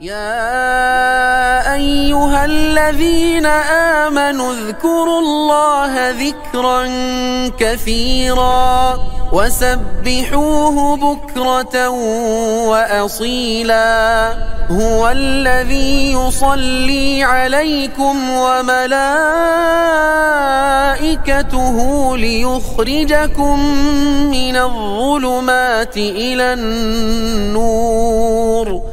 يا أيها الذين آمنوا اذكروا الله ذكرا كثيرا وسبحوه بكرة وأصيلا هو الذي يصلي عليكم وملائكته ليخرجكم من الظلمات إلى النور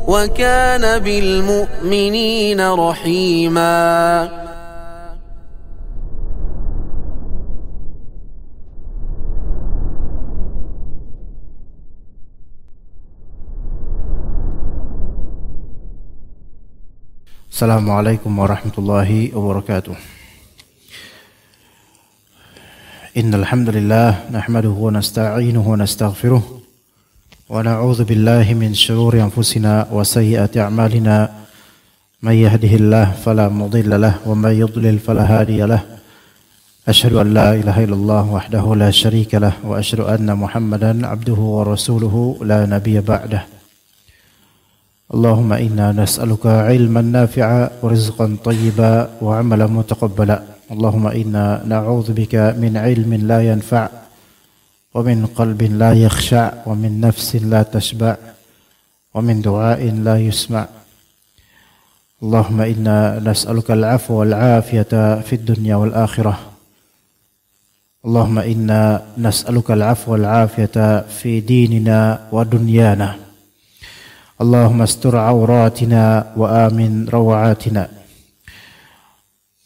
وكان بالمؤمنين رحيما. Assalamualaikum warahmatullahi wabarakatuh. Innal hamdalillah nahmaduhu wa nasta'inuhu wa nastaghfiruh wa na'udzu billahi min shururi anfusina wa sayyiati a'malina may yahdihillahu fala mudilla lahu wa may yudlil fala hadiya lahu. Asyhadu an la ilaha illallah wahdahu la syarika lahu wa asyhadu anna Muhammadan 'abduhu wa rasuluhu la nabiyya ba'dahu. Allahumma inna nas'aluka ilman nafi'a wa rizqan tayyiba wa 'amalan mutaqabbala. Allahumma inna na'udzubika min ilmin la yanfa' wa min qalbin la yakhsha' wa min nafsin la tashba' wa min du'ain la yusma'. Allahumma inna nas'aluka al-'afwa wal 'afiyata fid dunya wal akhirah. Allahumma inna nas'aluka al-'afwa wal 'afiyata fi dinina wa dunyana. Allahumma astur auratina wa amin rawatina.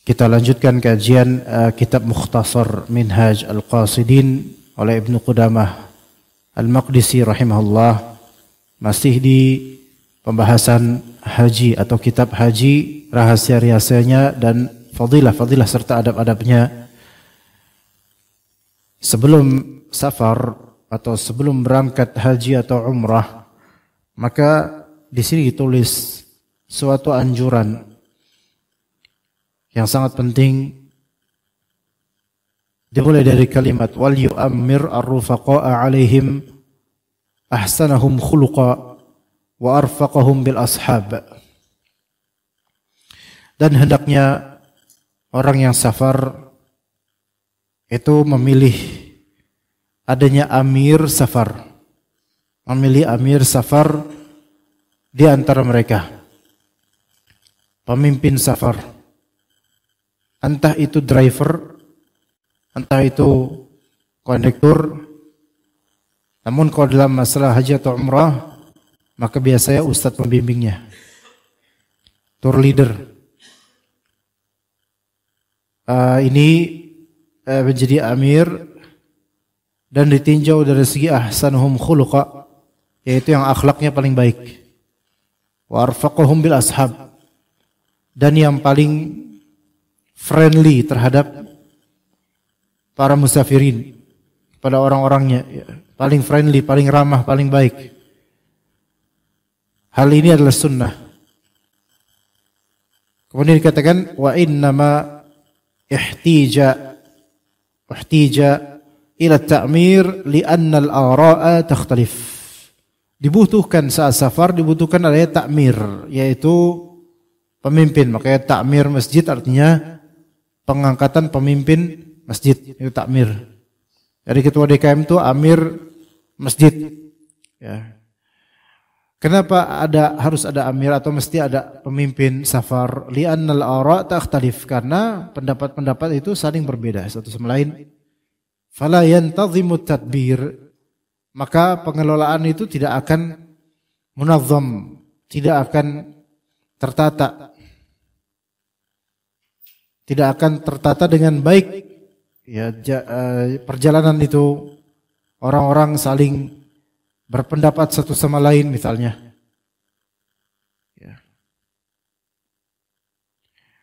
Kita lanjutkan kajian kitab Mukhtasar Minhaj Al-Qasidin oleh Ibnu Qudamah Al-Maqdisi rahimahullah. Masih di pembahasan haji atau kitab haji, rahasia-rahasianya dan fadilah-fadilah serta adab-adabnya. Sebelum safar atau sebelum berangkat haji atau umrah, maka di sini ditulis suatu anjuran yang sangat penting. Dimulai dari kalimat wal yu'ammir ar-rufaqa'a 'alaihim ahsanahum khuluqa wa arfaqahum bil ashab. Dan hendaknya orang yang safar itu memilih adanya amir safar. Memilih amir safar di antara mereka, pemimpin safar, entah itu driver, entah itu kondektur. Namun kalau dalam masalah haji atau umrah, maka biasanya ustadz pembimbingnya, tour leader. Ini menjadi amir dan ditinjau dari segi ahsanuhum khuluqa, yaitu yang akhlaknya paling baik, wa arfaqahum bil ashab, dan yang paling friendly terhadap para musafirin, pada orang-orangnya, paling friendly, paling ramah, paling baik. Hal ini adalah sunnah. Kemudian dikatakan wa innama ihtija ila ta'mir li'anna al-ara'a takhtalif. Dibutuhkan saat safar, dibutuhkan adanya takmir, yaitu pemimpin. Makanya takmir masjid artinya pengangkatan pemimpin masjid, itu takmir. Dari ketua DKM itu amir masjid. Ya. Kenapa harus ada amir atau mesti ada pemimpin safar? Li'annal ara' takhtalif, karena pendapat-pendapat itu saling berbeda satu sama lain. Fala yantazimu tadbir, maka pengelolaan itu tidak akan munazzam, tidak akan tertata. Tidak akan tertata dengan baik. Ya, perjalanan itu orang-orang saling berpendapat satu sama lain misalnya. Ya.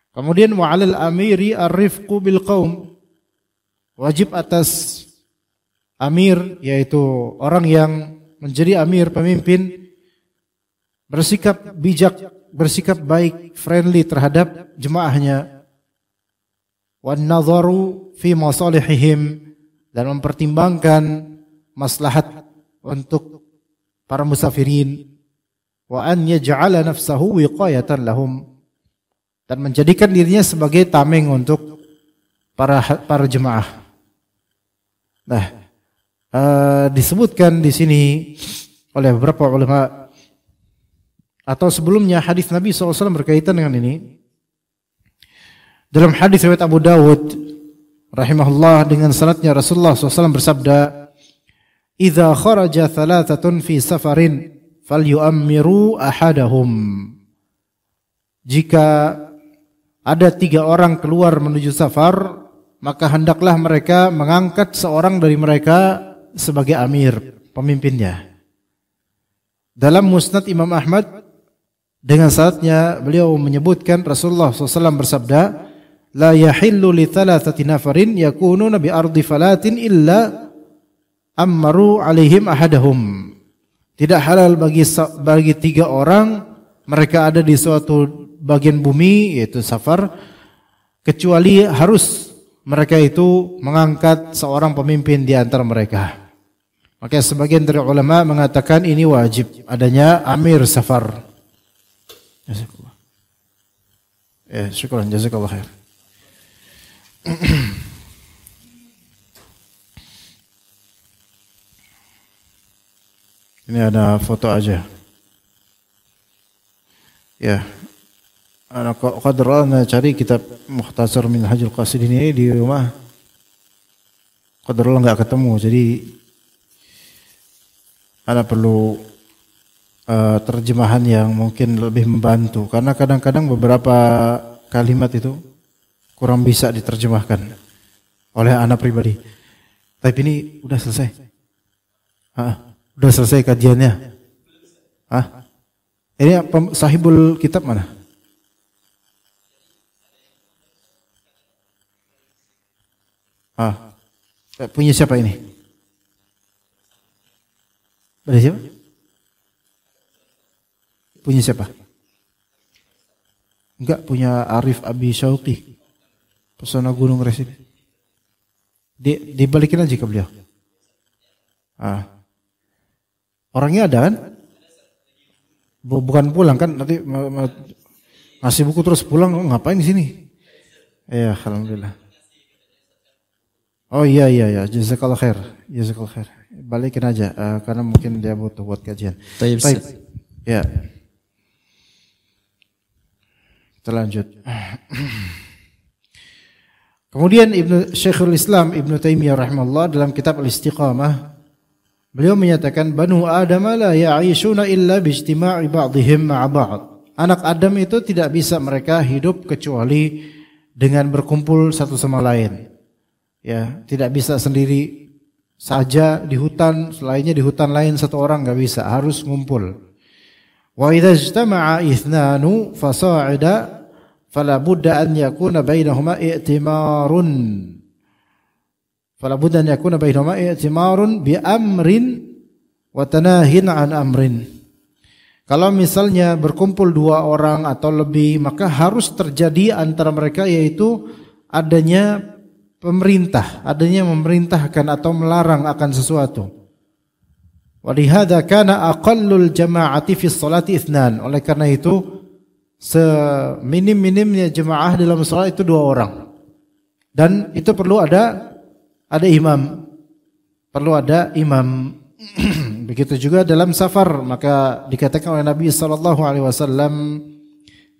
Kemudian wa 'alal amiri ar-rifqu bil qaum. Wajib atas amir, yaitu orang yang menjadi amir, pemimpin, bersikap bijak, bersikap baik, friendly terhadap jemaahnya. Wan nadharu fi masalihihim, dan mempertimbangkan maslahat untuk para musafirin. wa an yaj'ala nafsahu wiqayatan lahum, dan menjadikan dirinya sebagai tameng untuk para jemaah. Nah, disebutkan di sini oleh beberapa ulama, atau sebelumnya hadis Nabi SAW berkaitan dengan ini. Dalam hadis riwayat Abu Dawud rahimahullah dengan sanadnya, Rasulullah SAW bersabda, "Idza kharaja thalathatun fi safarin falyu'ammiru ahadahum." Jika ada 3 orang keluar menuju safar, maka hendaklah mereka mengangkat seorang dari mereka sebagai amir, pemimpinnya. Dalam Musnad Imam Ahmad dengan sanadnya, beliau menyebutkan Rasulullah SAW bersabda, "La yahillu li thalathati nafarin yakununa bi ardi falatin illa ammaru alaihim ahadahum." Tidak halal bagi 3 orang, mereka ada di suatu bagian bumi, yaitu safar, kecuali harus mereka itu mengangkat seorang pemimpin di antara mereka. Maka sebagian dari ulama mengatakan ini wajib adanya amir safar. Jazakallah. Syukran, jazakallah khair. Ini ada foto aja. Ya. Ana qadralna cari kitab Mukhtasar Minhajul Qasidin ini di rumah. Qadralna enggak ketemu, jadi ana perlu terjemahan yang mungkin lebih membantu, karena kadang-kadang beberapa kalimat itu kurang bisa diterjemahkan oleh anak pribadi. Tapi ini udah selesai. Udah selesai kajiannya. Ini sahibul kitab mana? Punya siapa ini? Dari siapa? Punya siapa? Enggak, punya Arif Abi Syauqi, Pesona Gunung Resik. Dibalikin aja ke beliau. Orangnya ada kan? Bukan pulang kan? Nanti ngasih buku terus pulang, ngapain di sini? Ya, alhamdulillah. Oh iya, jazakallah khair, jazakallah khair. Balikin aja, karena mungkin dia butuh buat kajian. Baik. Ya. Terlanjut. Kemudian Syekhul Islam Ibnu Taimiyah rahimahullah dalam kitab Al-Istiqamah, beliau menyatakan, Banu Adam la ya'ishuna illa bijtima'i ba'dihim ma'a ba'd. Anak Adam itu tidak bisa mereka hidup kecuali dengan berkumpul satu sama lain. Ya, tidak bisa sendiri saja di hutan, selainnya di hutan lain satu orang enggak bisa, harus ngumpul. Wa idza ijtama'a ithnanu fasa'ida fala budda an yakuna bainahuma i'timarun. Fala budda an yakuna bainahuma i'timarun bi amrin wa tanahin an amrin. Kalau misalnya berkumpul 2 orang atau lebih, maka harus terjadi antara mereka yaitu adanya pemerintah, adanya memerintahkan atau melarang akan sesuatu. Walihada kana aqallul jama'ati fi sholati itsnan. Oleh karena itu seminim-minimnya jemaah dalam salat itu 2 orang. Dan itu perlu ada imam. Perlu ada imam. Begitu juga dalam safar, maka dikatakan oleh Nabi sallallahu alaihi wasallam,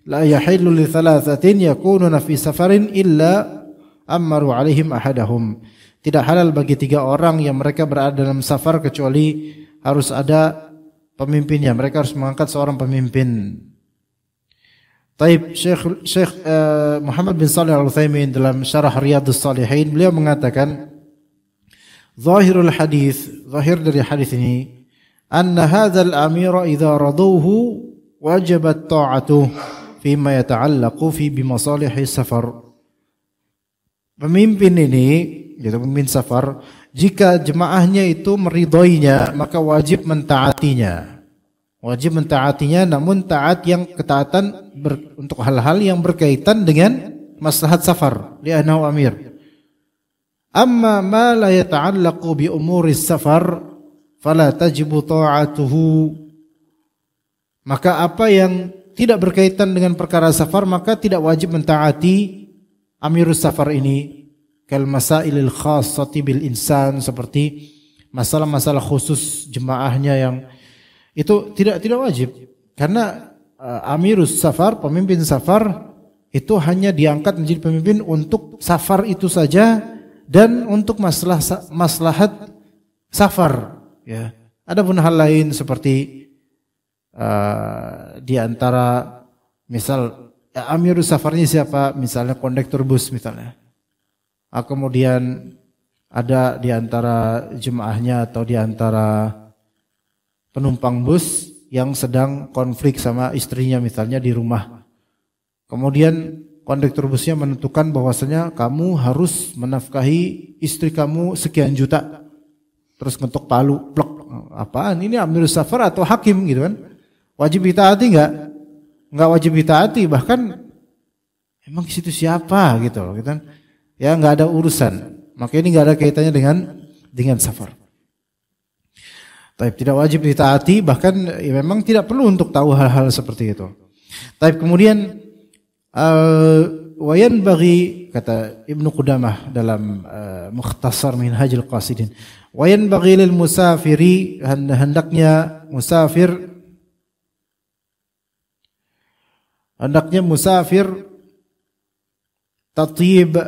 la yahillu li thalathatin yakununa fi safarin illa ammaru alaihim ahadahum. Tidak halal bagi 3 orang yang mereka berada dalam safar kecuali harus ada pemimpinnya. Mereka harus mengangkat seorang pemimpin. Taib, Syekh Muhammad bin Shalih Al-Utsaimin dalam Syarah Riyadhus Shalihin, beliau mengatakan, zahirul hadis, zahir dari hadis ini, anna hadzal amira idza raduhu wajibat ta'atuh fima yata'allaqu fi bimasalihi safar. Pemimpin ini, yaitu pemimpin safar, jika jemaahnya itu meridhoinya, maka wajib mentaatinya. Wajib mentaatinya, namun taat yang ketaatan untuk hal-hal yang berkaitan dengan maslahat safar, li'annahu amir. Amma ma la yata'allaqu bi umuri safar fala tajibu ta'atuhu. Maka apa yang tidak berkaitan dengan perkara safar maka tidak wajib mentaati amirus safar ini. Kal masailil khassati bil insan, seperti masalah-masalah khusus jemaahnya yang itu tidak wajib. Karena amirus safar, pemimpin safar itu hanya diangkat menjadi pemimpin untuk safar itu saja dan untuk maslahat safar, ya. Adapun hal lain seperti di antara misal amirus safarnya siapa, misalnya kondektur bus misalnya. Kemudian ada di antara jemaahnya atau di antara penumpang bus yang sedang konflik sama istrinya misalnya di rumah. Kemudian kondektur busnya menentukan bahwasanya kamu harus menafkahi istri kamu sekian juta. Terus ngetok palu, plek. Apaan? Ini amirus safar atau hakim gitu kan? Wajib ditaati enggak? Enggak wajib ditaati, bahkan emang situ siapa gitu kan? Ya enggak ada urusan. Maka ini enggak ada kaitannya dengan safar. Tapi tidak wajib ditaati, bahkan ya memang tidak perlu untuk tahu hal-hal seperti itu. Tapi kemudian wayan bagi, kata Ibnu Qudamah dalam Mukhtasar Minhajul Qasidin, wayan bagi lil musafiri, hendaknya musafir tatyib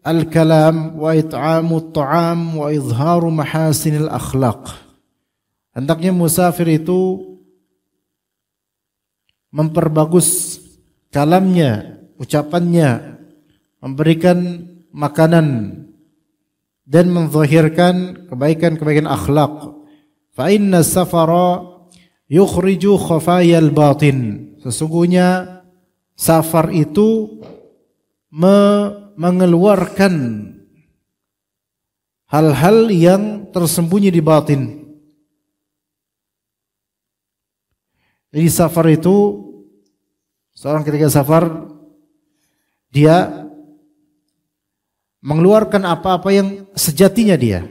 al-kalam wa it'amu at-ta'am wa izharu mahasinil akhlaq. Hendaknya musafir itu memperbagus kalamnya, ucapannya, memberikan makanan dan menzahirkan kebaikan-kebaikan akhlak. Fa inna safara yukhriju khafayal batin. Sesungguhnya safar itu mengeluarkan hal-hal yang tersembunyi di batin. Jadi safar itu, seorang ketika safar dia mengeluarkan apa-apa yang sejatinya dia.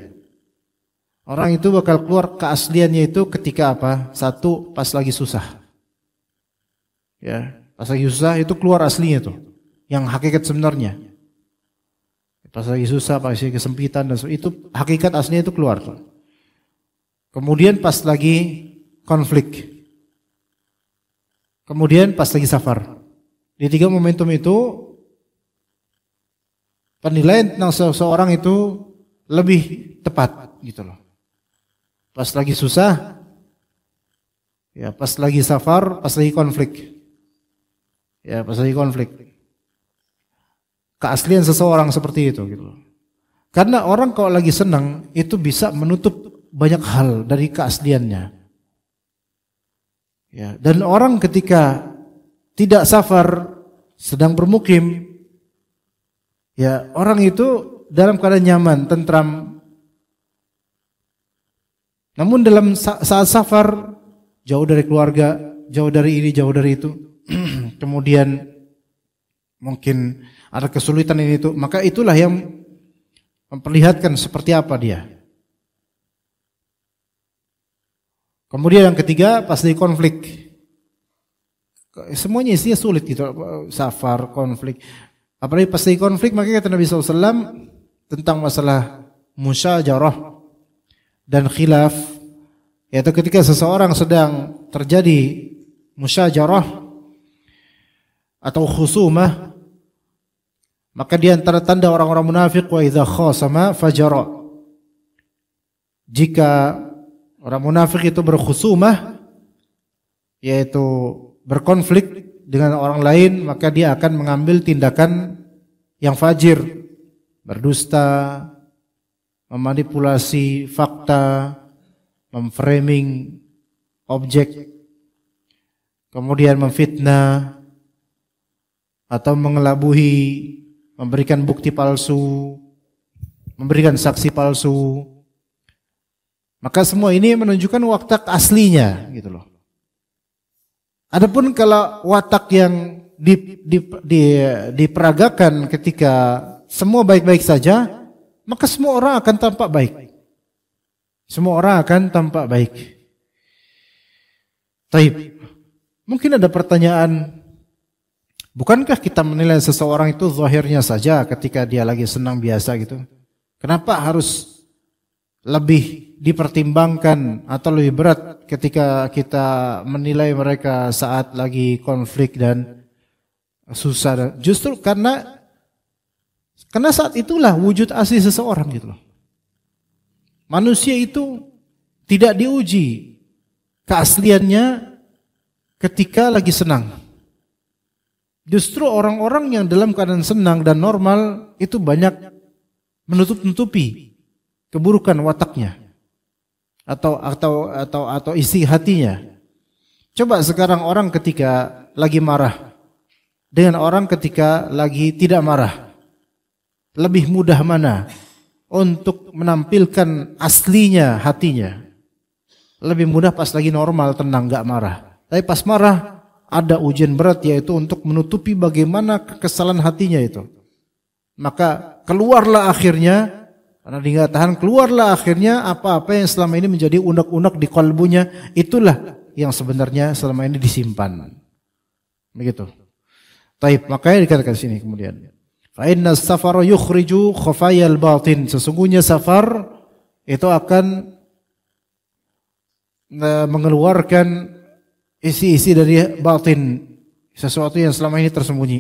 Orang itu bakal keluar keasliannya itu ketika apa? Satu, pas lagi susah. Ya, pas lagi susah itu keluar aslinya tuh, yang hakikat sebenarnya. Pas lagi susah, pas lagi kesempitan dan itu hakikat aslinya itu keluar tuh. Kemudian pas lagi konflik. Kemudian pas lagi safar. Di tiga momentum itu penilaian tentang seseorang itu lebih tepat gitu loh. Pas lagi susah, ya pas lagi safar, pas lagi konflik. Ya pas lagi konflik. Keaslian seseorang seperti itu gitu loh. Karena orang kalau lagi senang itu bisa menutup banyak hal dari keasliannya. Ya, dan orang ketika tidak safar, sedang bermukim, ya orang itu dalam keadaan nyaman, tentram. Namun dalam saat safar, jauh dari keluarga, jauh dari ini, jauh dari itu, kemudian mungkin ada kesulitan ini itu, maka itulah yang memperlihatkan seperti apa dia. Kemudian yang ketiga, pas di konflik. Semuanya isinya sulit gitu, safar, konflik. Apalagi pas di konflik, maka kata Nabi SAW tentang masalah musyajarah dan khilaf, yaitu ketika seseorang sedang terjadi musyajarah atau khusumah, maka di antara tanda orang-orang munafik, wa idza khasama fajara. Jika orang munafik itu berkhusumah, yaitu berkonflik dengan orang lain, maka dia akan mengambil tindakan yang fajir, berdusta, memanipulasi fakta, memframing objek, kemudian memfitnah atau mengelabuhi, memberikan bukti palsu, memberikan saksi palsu. Maka semua ini menunjukkan watak aslinya gitu loh. Adapun kalau watak yang diperagakan ketika semua baik-baik saja, maka semua orang akan tampak baik. Semua orang akan tampak baik. Taib. Mungkin ada pertanyaan, bukankah kita menilai seseorang itu zahirnya saja ketika dia lagi senang biasa gitu? Kenapa harus lebih dipertimbangkan atau lebih berat ketika kita menilai mereka saat lagi konflik dan susah? Justru karena saat itulah wujud asli seseorang gitu loh. Manusia itu tidak diuji keasliannya ketika lagi senang. Justru orang-orang yang dalam keadaan senang dan normal itu banyak menutup-nutupi keburukan wataknya atau isi hatinya. Coba sekarang orang ketika lagi marah dengan orang ketika lagi tidak marah, lebih mudah mana untuk menampilkan aslinya hatinya? Lebih mudah pas lagi normal, tenang, gak marah. Tapi pas marah ada ujian berat, yaitu untuk menutupi bagaimana kesalahan hatinya itu. Maka keluarlah akhirnya, karena dia gak tahan, keluarlah akhirnya apa-apa yang selama ini menjadi unek-unek di kalbunya, itulah yang sebenarnya selama ini disimpan. Begitu. Taib, makanya dikatakan sini kemudian. Fa inna as-safara yukhriju khafayal batin. Sesungguhnya safar itu akan mengeluarkan isi-isi dari batin, sesuatu yang selama ini tersembunyi.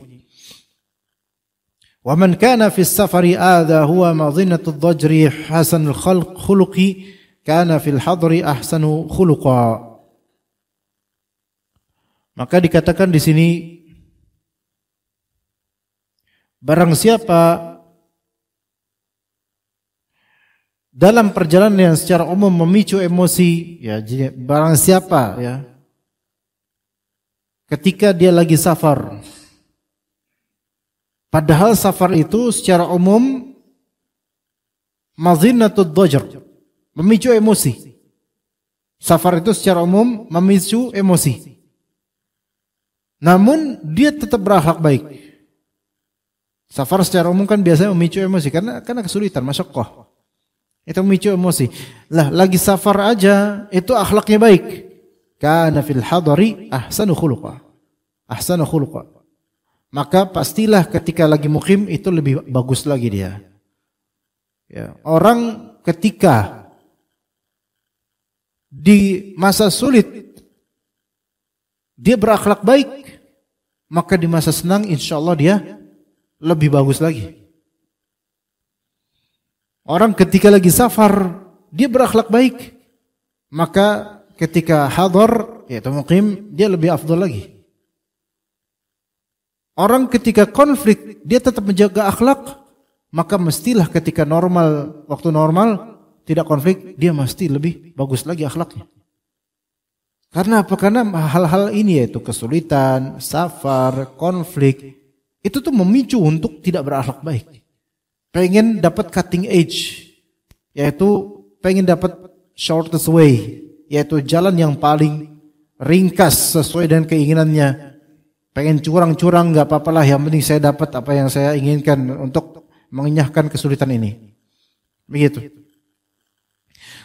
Wa man kana fi as-safari adha huwa madhinatu ad-dajri hasanul khuluqi kana fil hadri ahsanu khuluqa. Maka dikatakan di sini, barang siapa dalam perjalanan yang secara umum memicu emosi, ya, barang siapa ya ketika dia lagi safar, padahal safar itu secara umum mazinatud dajr, memicu emosi. Safar itu secara umum memicu emosi. Namun dia tetap berakhlak baik. Safar secara umum kan biasanya memicu emosi karena kesulitan, masyaqqah. Itu memicu emosi. Lah, lagi safar aja itu akhlaknya baik. Kana fil hadari ahsanu khuluqa. Ahsanu khuluqa. Maka pastilah ketika lagi muqim itu lebih bagus lagi dia. Ya, orang ketika di masa sulit dia berakhlak baik, maka di masa senang insyaallah dia lebih bagus lagi. Orang ketika lagi safar dia berakhlak baik, maka ketika hadar yaitu muqim dia lebih afdal lagi. Orang ketika konflik dia tetap menjaga akhlak, maka mestilah ketika normal, waktu normal tidak konflik, dia mesti lebih bagus lagi akhlaknya. Karena apa? Karena hal-hal ini yaitu kesulitan, safar, konflik, itu tuh memicu untuk tidak berakhlak baik. Pengen dapat cutting edge, yaitu pengen dapat shortest way, yaitu jalan yang paling ringkas sesuai dengan keinginannya. Pengen curang-curang gak apa-apalah, yang penting saya dapat apa yang saya inginkan untuk mengenyahkan kesulitan ini. Begitu.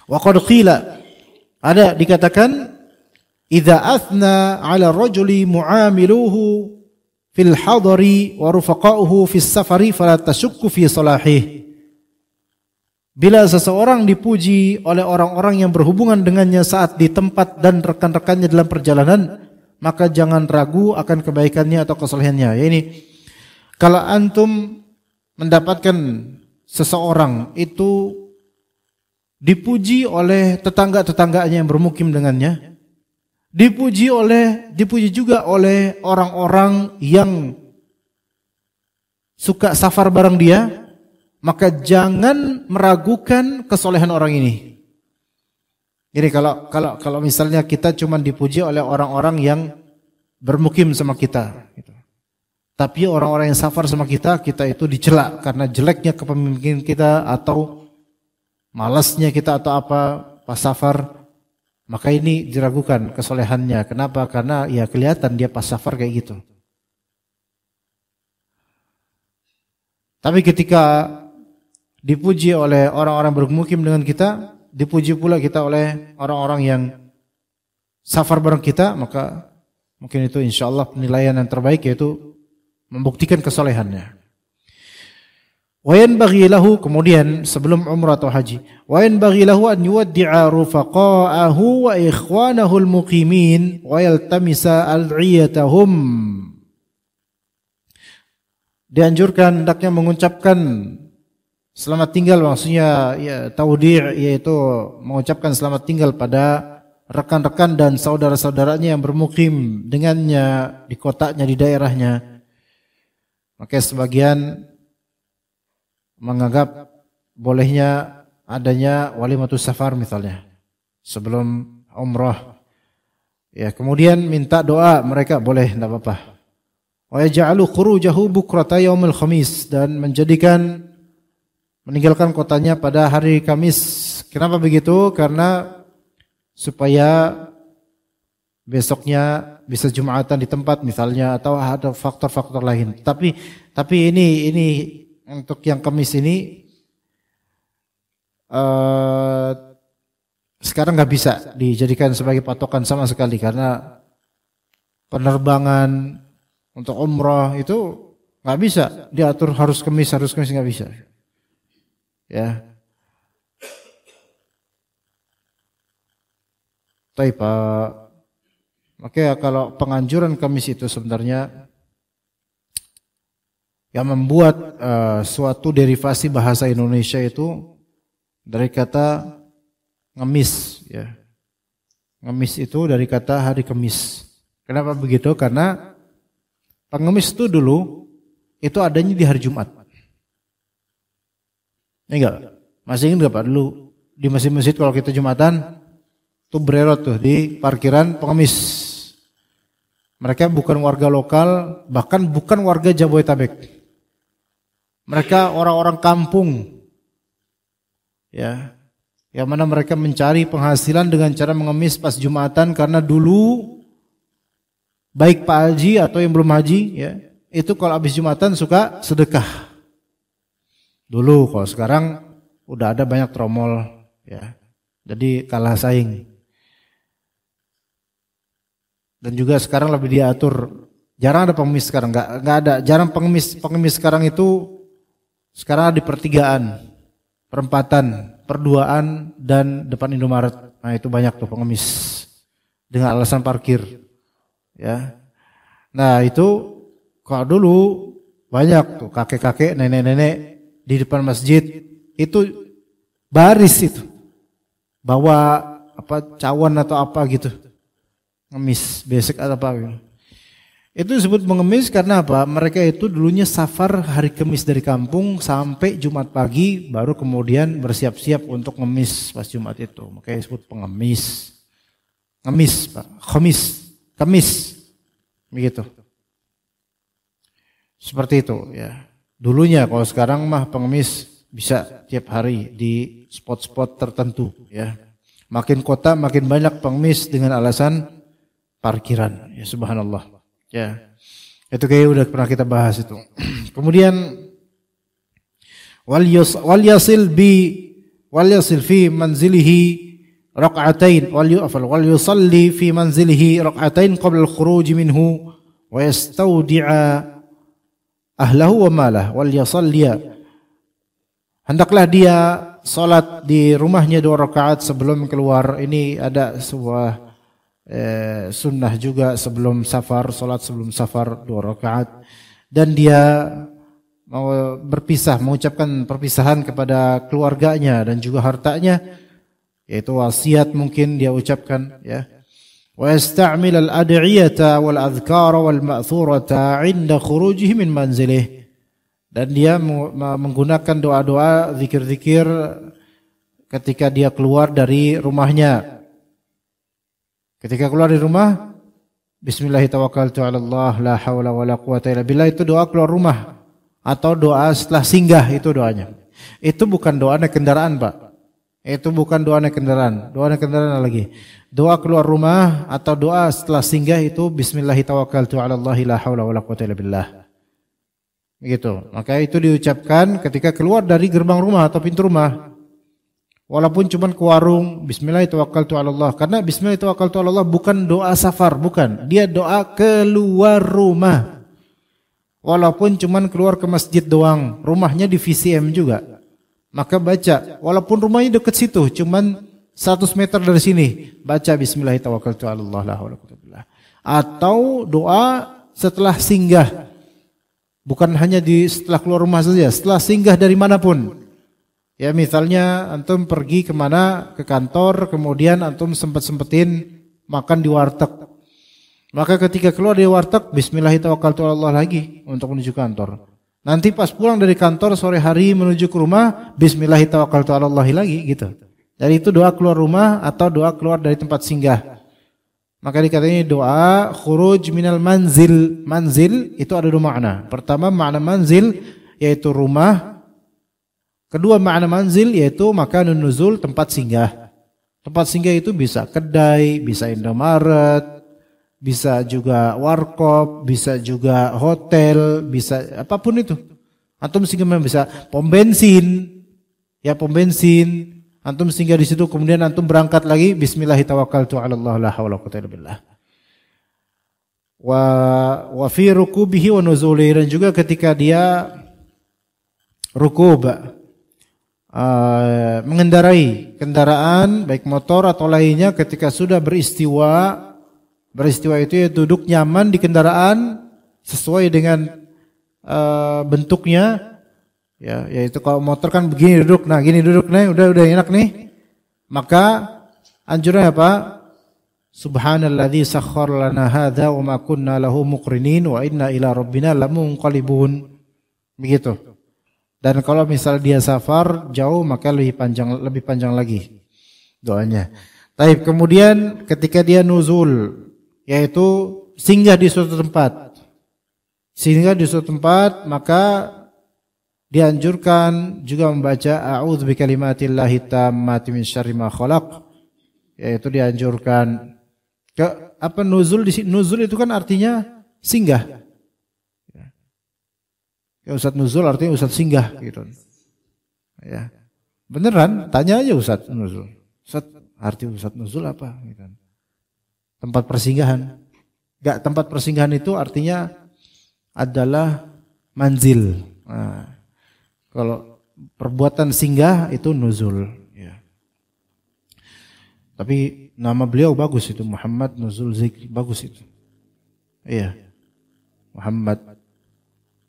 Wa qad qila, ada dikatakan, idza athna 'ala rajuli mu'amiluhu fil hadari wa rufaqa'uhu fis safari fala tashukku fi salahih. Bila seseorang dipuji oleh orang-orang yang berhubungan dengannya saat di tempat dan rekan-rekannya dalam perjalanan, maka jangan ragu akan kebaikannya atau kesalehannya. Ya, ini kalau antum mendapatkan seseorang itu dipuji oleh tetangga-tetangganya yang bermukim dengannya, dipuji juga oleh orang-orang yang suka safar bareng dia, maka jangan meragukan kesolehan orang ini. Jadi kalau misalnya kita cuma dipuji oleh orang-orang yang bermukim sama kita, gitu. Tapi orang-orang yang safar sama kita itu dicela karena jeleknya kepemimpinan kita atau malasnya kita atau apa pas safar, maka ini diragukan kesolehannya. Kenapa? Karena ya kelihatan dia pas safar kayak gitu. Tapi ketika dipuji oleh orang-orang bermukim dengan kita, dipuji pula kita oleh orang-orang yang safar bareng kita, maka Mungkin itu insyaallah penilaian yang terbaik, yaitu membuktikan kesolehannya. Wa yanbaghi lahu, kemudian sebelum umrah atau haji, wa yanbaghi lahu an yuwaddi'a rufaqa'ahu wa ikhwanahu al-muqimin wa yaltamisa al'iyatahum. Dianjurkan hendaknya mengucapkan selamat tinggal, maksudnya ya taudhi', yaitu mengucapkan selamat tinggal pada rekan-rekan dan saudara-saudaranya yang bermukim dengannya di kotanya, di daerahnya. Maka sebagian menganggap bolehnya adanya walimatus safar misalnya sebelum umrah. Ya, kemudian minta doa mereka boleh, tidak apa-apa. Wa yaj'alu khurujahu bukrata yaumil khamis, dan meninggalkan kotanya pada hari Kamis. Kenapa begitu? Karena supaya besoknya bisa Jumatan di tempat misalnya, atau ada faktor-faktor lain. Tapi ini untuk yang Kamis ini sekarang nggak bisa dijadikan sebagai patokan sama sekali, karena penerbangan untuk umrah itu nggak bisa diatur harus Kamis nggak bisa. Ya. Baik, Pak. Oke, kalau penganjuran Kamis itu sebenarnya yang membuat suatu derivasi bahasa Indonesia itu dari kata ngemis, ya. Ngemis itu dari kata hari Kamis. Kenapa begitu? Karena pengemis itu dulu itu adanya di hari Jumat. Enggak? Masih ingat Pak dulu di masjid-masjid kalau kita Jumatan tuh bererot tuh di parkiran pengemis. Mereka bukan warga lokal, bahkan bukan warga Jabodetabek. Mereka orang-orang kampung, ya, yang mana mereka mencari penghasilan dengan cara mengemis pas Jumatan, karena dulu baik Pak Haji atau yang belum haji, ya, itu kalau habis Jumatan suka sedekah. Dulu, kalau sekarang udah ada banyak tromol, ya, jadi kalah saing. Dan juga sekarang lebih diatur, jarang ada pengemis sekarang, nggak ada, jarang pengemis sekarang itu. Sekarang di pertigaan, perempatan, perduaan, dan depan Indomaret. Nah itu banyak tuh pengemis dengan alasan parkir. Ya, nah itu kalau dulu banyak tuh kakek-kakek, nenek-nenek di depan masjid itu baris itu, bawa apa cawan atau apa gitu, ngemis, besek atau apa gitu. Itu disebut mengemis karena apa? Mereka itu dulunya safar hari Kamis dari kampung sampai Jumat pagi, baru kemudian bersiap-siap untuk ngemis pas Jumat itu. Makanya disebut pengemis. Ngemis, Pak. Kamis. Begitu. Seperti itu, ya. Dulunya, kalau sekarang mah pengemis bisa tiap hari di spot-spot tertentu, ya. Makin kota makin banyak pengemis dengan alasan parkiran. Ya, subhanallah. Ya, itu kayak udah pernah kita bahas itu. Kemudian wal yasil fi manzilihi raq'atain wal yusalli fi manzilihi raq'atain qabla al-khuruj minhu wa yastawdi'a ahlahu wa malah wal yusalliya. Hendaklah dia salat di rumahnya 2 rakaat sebelum keluar. Ini ada sebuah sunnah juga sebelum safar, salat sebelum safar 2 rakaat, dan dia mau berpisah, mengucapkan perpisahan kepada keluarganya dan juga hartanya, yaitu wasiat mungkin dia ucapkan, ya. Wa yasta'mil al-ad'iyata wal adhkara wal ma'thurata 'inda khurujihi min manzilihi, dan dia menggunakan doa-doa, zikir-zikir ketika dia keluar dari rumahnya. Ketika keluar dari rumah, Bismillahirrahmanirrahim, la haula wala quwata illa billah, itu doa keluar rumah, atau doa setelah singgah, itu doanya. Itu bukan doa naik kendaraan, Pak. Itu bukan doa naik kendaraan. Doa naik kendaraan lagi. Doa keluar rumah atau doa setelah singgah itu Bismillahirrahmanirrahim, la haula wala quwata illa billah. Begitu. Maka itu diucapkan ketika keluar dari gerbang rumah atau pintu rumah. Walaupun cuman ke warung, bismillahirrahmanirrahim. Karena bismillahirrahmanirrahim bukan doa safar, bukan. Dia doa keluar rumah. Walaupun cuman keluar ke masjid doang, rumahnya di VCM juga. Maka baca, walaupun rumahnya dekat situ, cuman 100 meter dari sini, baca bismillahirrahmanirrahim. Atau doa setelah singgah. Bukan hanya setelah keluar rumah saja, setelah singgah dari manapun. Ya misalnya antum pergi kemana, ke kantor, kemudian antum sempetin makan di warteg. Maka ketika keluar dari warteg, bismillahirrahmanirrahim lagi untuk menuju kantor. Nanti pas pulang dari kantor sore hari menuju ke rumah, bismillahirrahmanirrahim lagi gitu. Jadi itu doa keluar rumah atau doa keluar dari tempat singgah. Maka dikatakan doa khuruj minal manzil. Manzil itu ada 2 makna. Pertama makna manzil yaitu rumah. Kedua makna manzil yaitu makanun nuzul, tempat singgah. Tempat singgah itu bisa kedai, bisa Indomaret, bisa juga warkop, bisa juga hotel, bisa apapun itu. Antum singgah bisa pom bensin. Ya pom bensin. Antum singgah di situ kemudian antum berangkat lagi bismillahirrahmanirrahim la haula wala quwwata illa billah. Wa fi rukubihi wa nuzulihi, dan juga ketika dia rukub, mengendarai kendaraan baik motor atau lainnya, ketika sudah beristiwa itu ya duduk nyaman di kendaraan sesuai dengan bentuknya. Ya, yaitu kalau motor kan begini duduk, nah gini duduk nih, udah enak nih. Maka anjuran apa? Subhanalladzi sakhkhara lana hadza wa ma kunna lahu muqrinin wa inna ila rabbina lamunqalibun. Begitu. Dan kalau misal dia safar jauh maka lebih panjang lagi doanya. Taib, kemudian ketika dia nuzul yaitu singgah di suatu tempat. Singgah di suatu tempat maka dianjurkan juga membaca a'udzu bikalimatillahi tammati min syarri ma khalaq, yaitu dianjurkan nuzul di sini. Nuzul itu kan artinya singgah. Ya Ustaz, nuzul artinya Ustaz singgah gitu. Ya. Beneran, tanya aja Ustaz nuzul. Ustaz, arti Ustaz nuzul apa gitu. Tempat persinggahan. Enggak, tempat persinggahan itu artinya adalah manzil. Nah, kalau perbuatan singgah itu nuzul, ya. Tapi nama beliau bagus itu, Muhammad Nuzul Zikri, bagus itu. Iya. Muhammad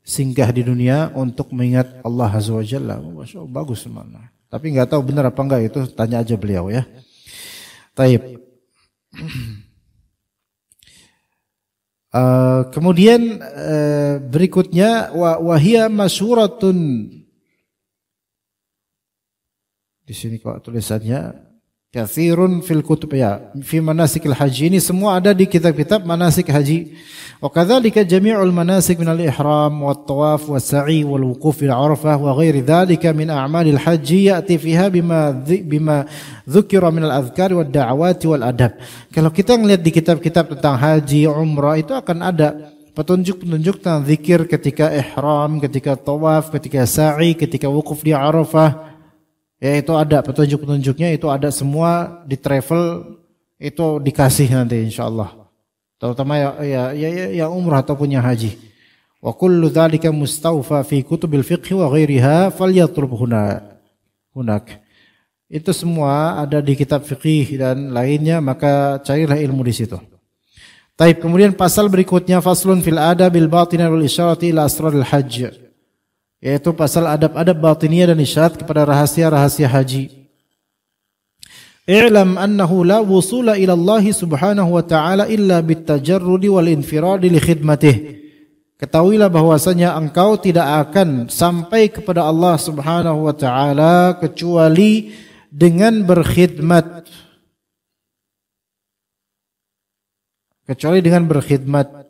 singgah di dunia untuk mengingat Allah Azza wa Jalla. Masya Allah, bagus mana. Tapi enggak tahu benar apa enggak, itu tanya aja beliau ya. Taib. Kemudian berikutnya wahia masyuratun. Di sini kok tulisannya katsirun fil kutub, ya, fi manasikil haji, ini semua ada di kitab-kitab manasik haji. Wa kadzalika jami'ul manasik minal ihram wat tawaf was sa'i wal wuquf bil arafah wa ghairi dzalika min a'malil haji ya'ti fiha bima dzukira minal adhkar wad da'awat wal adab. Kalau kita ngelihat di kitab-kitab tentang haji, umrah, itu akan ada petunjuk-petunjuk tentang zikir ketika ihram, ketika tawaf, ketika sa'i, ketika wukuf di arafah. Ya itu ada petunjuk-petunjuknya, itu ada semua di travel, itu dikasih nanti insyaallah. Terutama ya umrah ataupun yang haji. Wa kullu dzalika mustawfa fi kutubil fiqh wa ghairiha falyatlub hunak. Itu semua ada di kitab fikih dan lainnya, maka carilah ilmu di situ. Taib, kemudian pasal berikutnya faslun fil adabil batinah wal isyarati ila asraril hajj. Yaitu pasal adab-adab batiniyah dan isyarat kepada rahasia-rahasia haji. I'lam annahu la wusula ila Allah subhanahu wa ta'ala illa bitajarrudi wal infiradi li khidmatih. Ketahuilah bahwasanya engkau tidak akan sampai kepada Allah subhanahu wa ta'ala kecuali dengan berkhidmat. Kecuali dengan berkhidmat.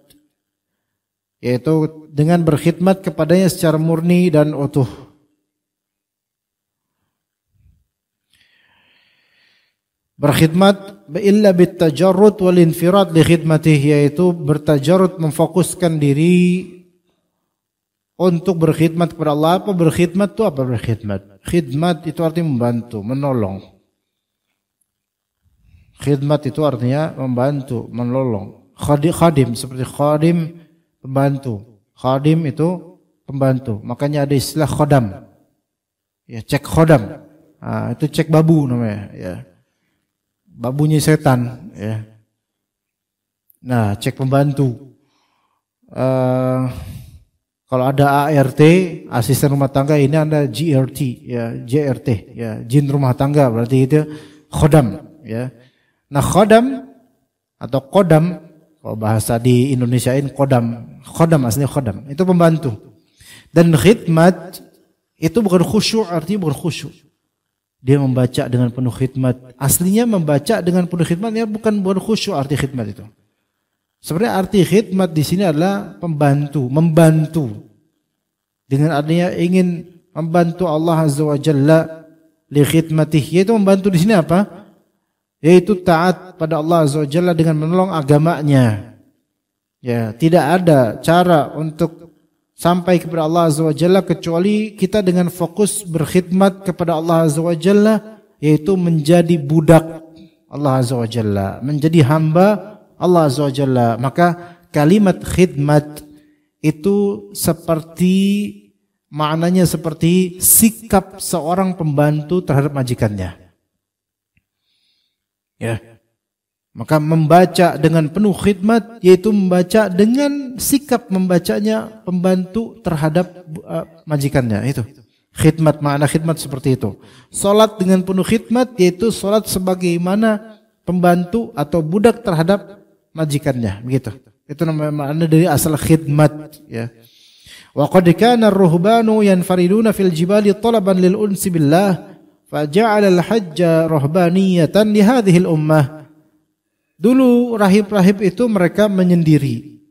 Yaitu dengan berkhidmat kepadanya secara murni dan utuh. Berkhidmat illa bitajarrud wal infirad li khidmatih, yaitu bertajarrud, memfokuskan diri untuk berkhidmat kepada Allah. Apa berkhidmat itu apa berkhidmat? Khidmat itu artinya membantu, menolong. Khidmat itu artinya membantu, menolong. Khadim seperti khadim pembantu. Khadim itu pembantu. Makanya ada istilah khodam. Ya, cek khodam. Nah, itu cek babu namanya, ya. Babunya setan, ya. Nah, cek pembantu. Kalau ada ART, asisten rumah tangga, ini ada GRT, ya, JRT, ya, jin rumah tangga, berarti itu khodam, ya. Nah, khodam atau kodam, kalau bahasa di Indonesiain kodam aslinya khodam, itu pembantu. Dan khidmat itu bukan khusyuk, artinya bukan khusyuk. Dia membaca dengan penuh khidmat. Aslinya membaca dengan penuh khidmat, ya, bukan khusyuk arti khidmat itu. Sebenarnya arti khidmat di sini adalah membantu. Dengan adanya ingin membantu Allah Azza wa Jalla li khidmatih, yaitu membantu di sini apa? Yaitu taat pada Allah Azza wa Jalla dengan menolong agamanya. Ya, tidak ada cara untuk sampai kepada Allah Azza wa Jalla kecuali kita dengan fokus berkhidmat kepada Allah Azza wa Jalla, yaitu menjadi budak Allah Azza wa Jalla, menjadi hamba Allah Azza wa Jalla. Maka kalimat khidmat itu maknanya seperti sikap seorang pembantu terhadap majikannya. Ya. Maka membaca dengan penuh khidmat, yaitu membaca dengan sikap membacanya pembantu terhadap majikannya. Itu khidmat, makna khidmat seperti itu. Salat dengan penuh khidmat, yaitu salat sebagaimana pembantu atau budak terhadap majikannya, begitu. Itu namanya makna dari asal khidmat, ya. Wa qad kana ar-ruhbanu yanfariduna fil jibali talaban lil unsi billah faja'ala al-hajja ruhbaniyatan li hadhihi al-ummah. Dulu rahib-rahib itu mereka menyendiri,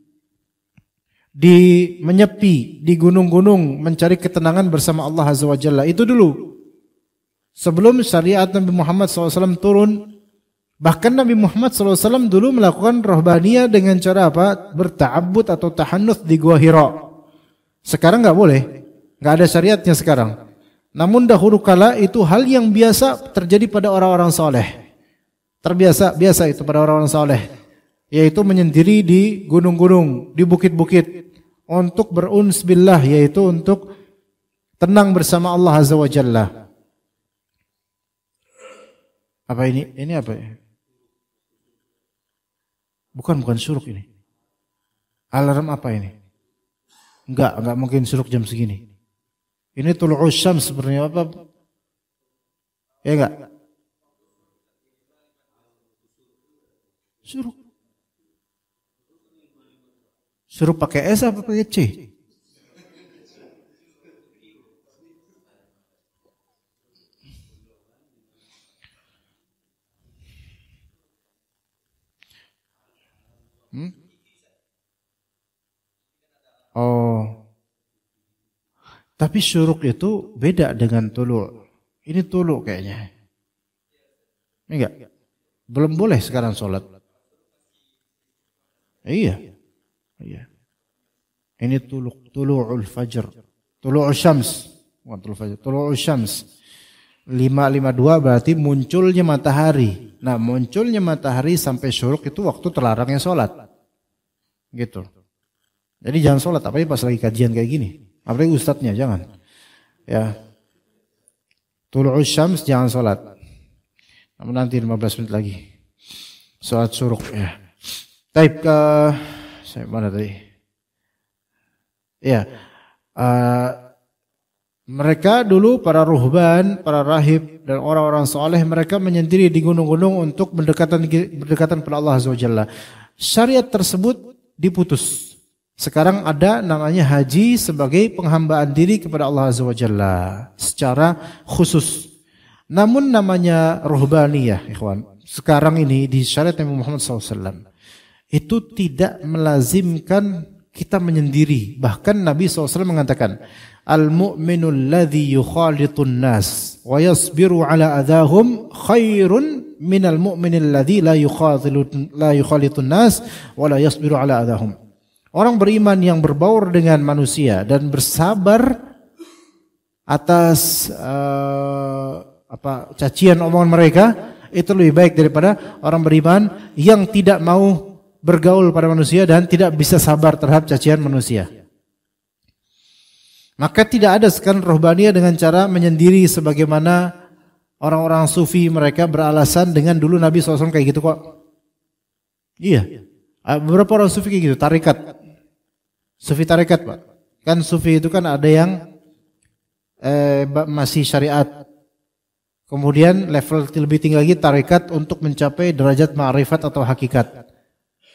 menyepi di gunung-gunung mencari ketenangan bersama Allah Azza wa Jalla. Itu dulu. Sebelum syariat Nabi Muhammad SAW turun, bahkan Nabi Muhammad SAW dulu melakukan rohbaniyah dengan cara apa? Berta'abbud atau tahannuth di Gua Hira. Sekarang nggak boleh, nggak ada syariatnya sekarang. Namun dahulu kala itu hal yang biasa terjadi pada orang-orang soleh. Biasa itu pada orang-orang soleh, yaitu menyendiri di gunung-gunung, di bukit-bukit untuk beruns billah, yaitu untuk tenang bersama Allah Azza wa Jalla. Apa ini? Ini apa ya? Bukan syuruk ini. Alarm apa ini? Enggak mungkin syuruk jam segini. Ini tulu'us syams sebenarnya apa? Ya enggak? Suruh pakai S apa pakai C? Oh. Tapi syuruk itu beda dengan tulu'. Ini tulu' kayaknya. Enggak. Belum boleh sekarang sholat. Iya. Ini tulu'ul fajr. Tulu'ul syams. Bukan tulu'ul fajr. Tulu'ul syams. 5:52 berarti munculnya matahari. Nah, munculnya matahari sampai syuruk itu waktu terlarangnya sholat. Gitu. Jadi jangan sholat, apalagi pas lagi kajian kayak gini. Apalagi ustadznya, jangan. Ya. Tulu'ul syams jangan sholat. Namun nanti 15 menit lagi. Sholat syuruk, ya. Taib ke saya mana tadi? Ya, mereka dulu para ruhban, para rahib dan orang-orang soleh mereka menyendiri di gunung-gunung untuk berdekatan kepada Allah Azza wa Jalla. Syariat tersebut diputus. Sekarang ada namanya haji sebagai penghambaan diri kepada Allah Azza wa Jalla secara khusus. Namun namanya ruhbaniyah, ikhwan, sekarang ini di syariat Nabi Muhammad SAW itu tidak melazimkan kita menyendiri. Bahkan Nabi SAW mengatakan, al-mu'minul ladzi yukhalitun nas wa yasbiru ala adahum khairun minal mu'minil ladzi la yukhalitun nas wa la yasbiru ala adahum. Orang beriman yang berbaur dengan manusia dan bersabar atas cacian omongan mereka, itu lebih baik daripada orang beriman yang tidak mau bergaul pada manusia dan tidak bisa sabar terhadap cacian manusia. Maka tidak ada sekarang rohbaniyah dengan cara menyendiri sebagaimana orang-orang sufi mereka beralasan dengan dulu Nabi SAW kayak gitu kok. Iya. Beberapa orang sufi kayak gitu, tarekat. Sufi tarekat, Pak. Kan sufi itu kan ada yang masih syariat. Kemudian level lebih tinggi lagi tarekat untuk mencapai derajat ma'rifat atau hakikat.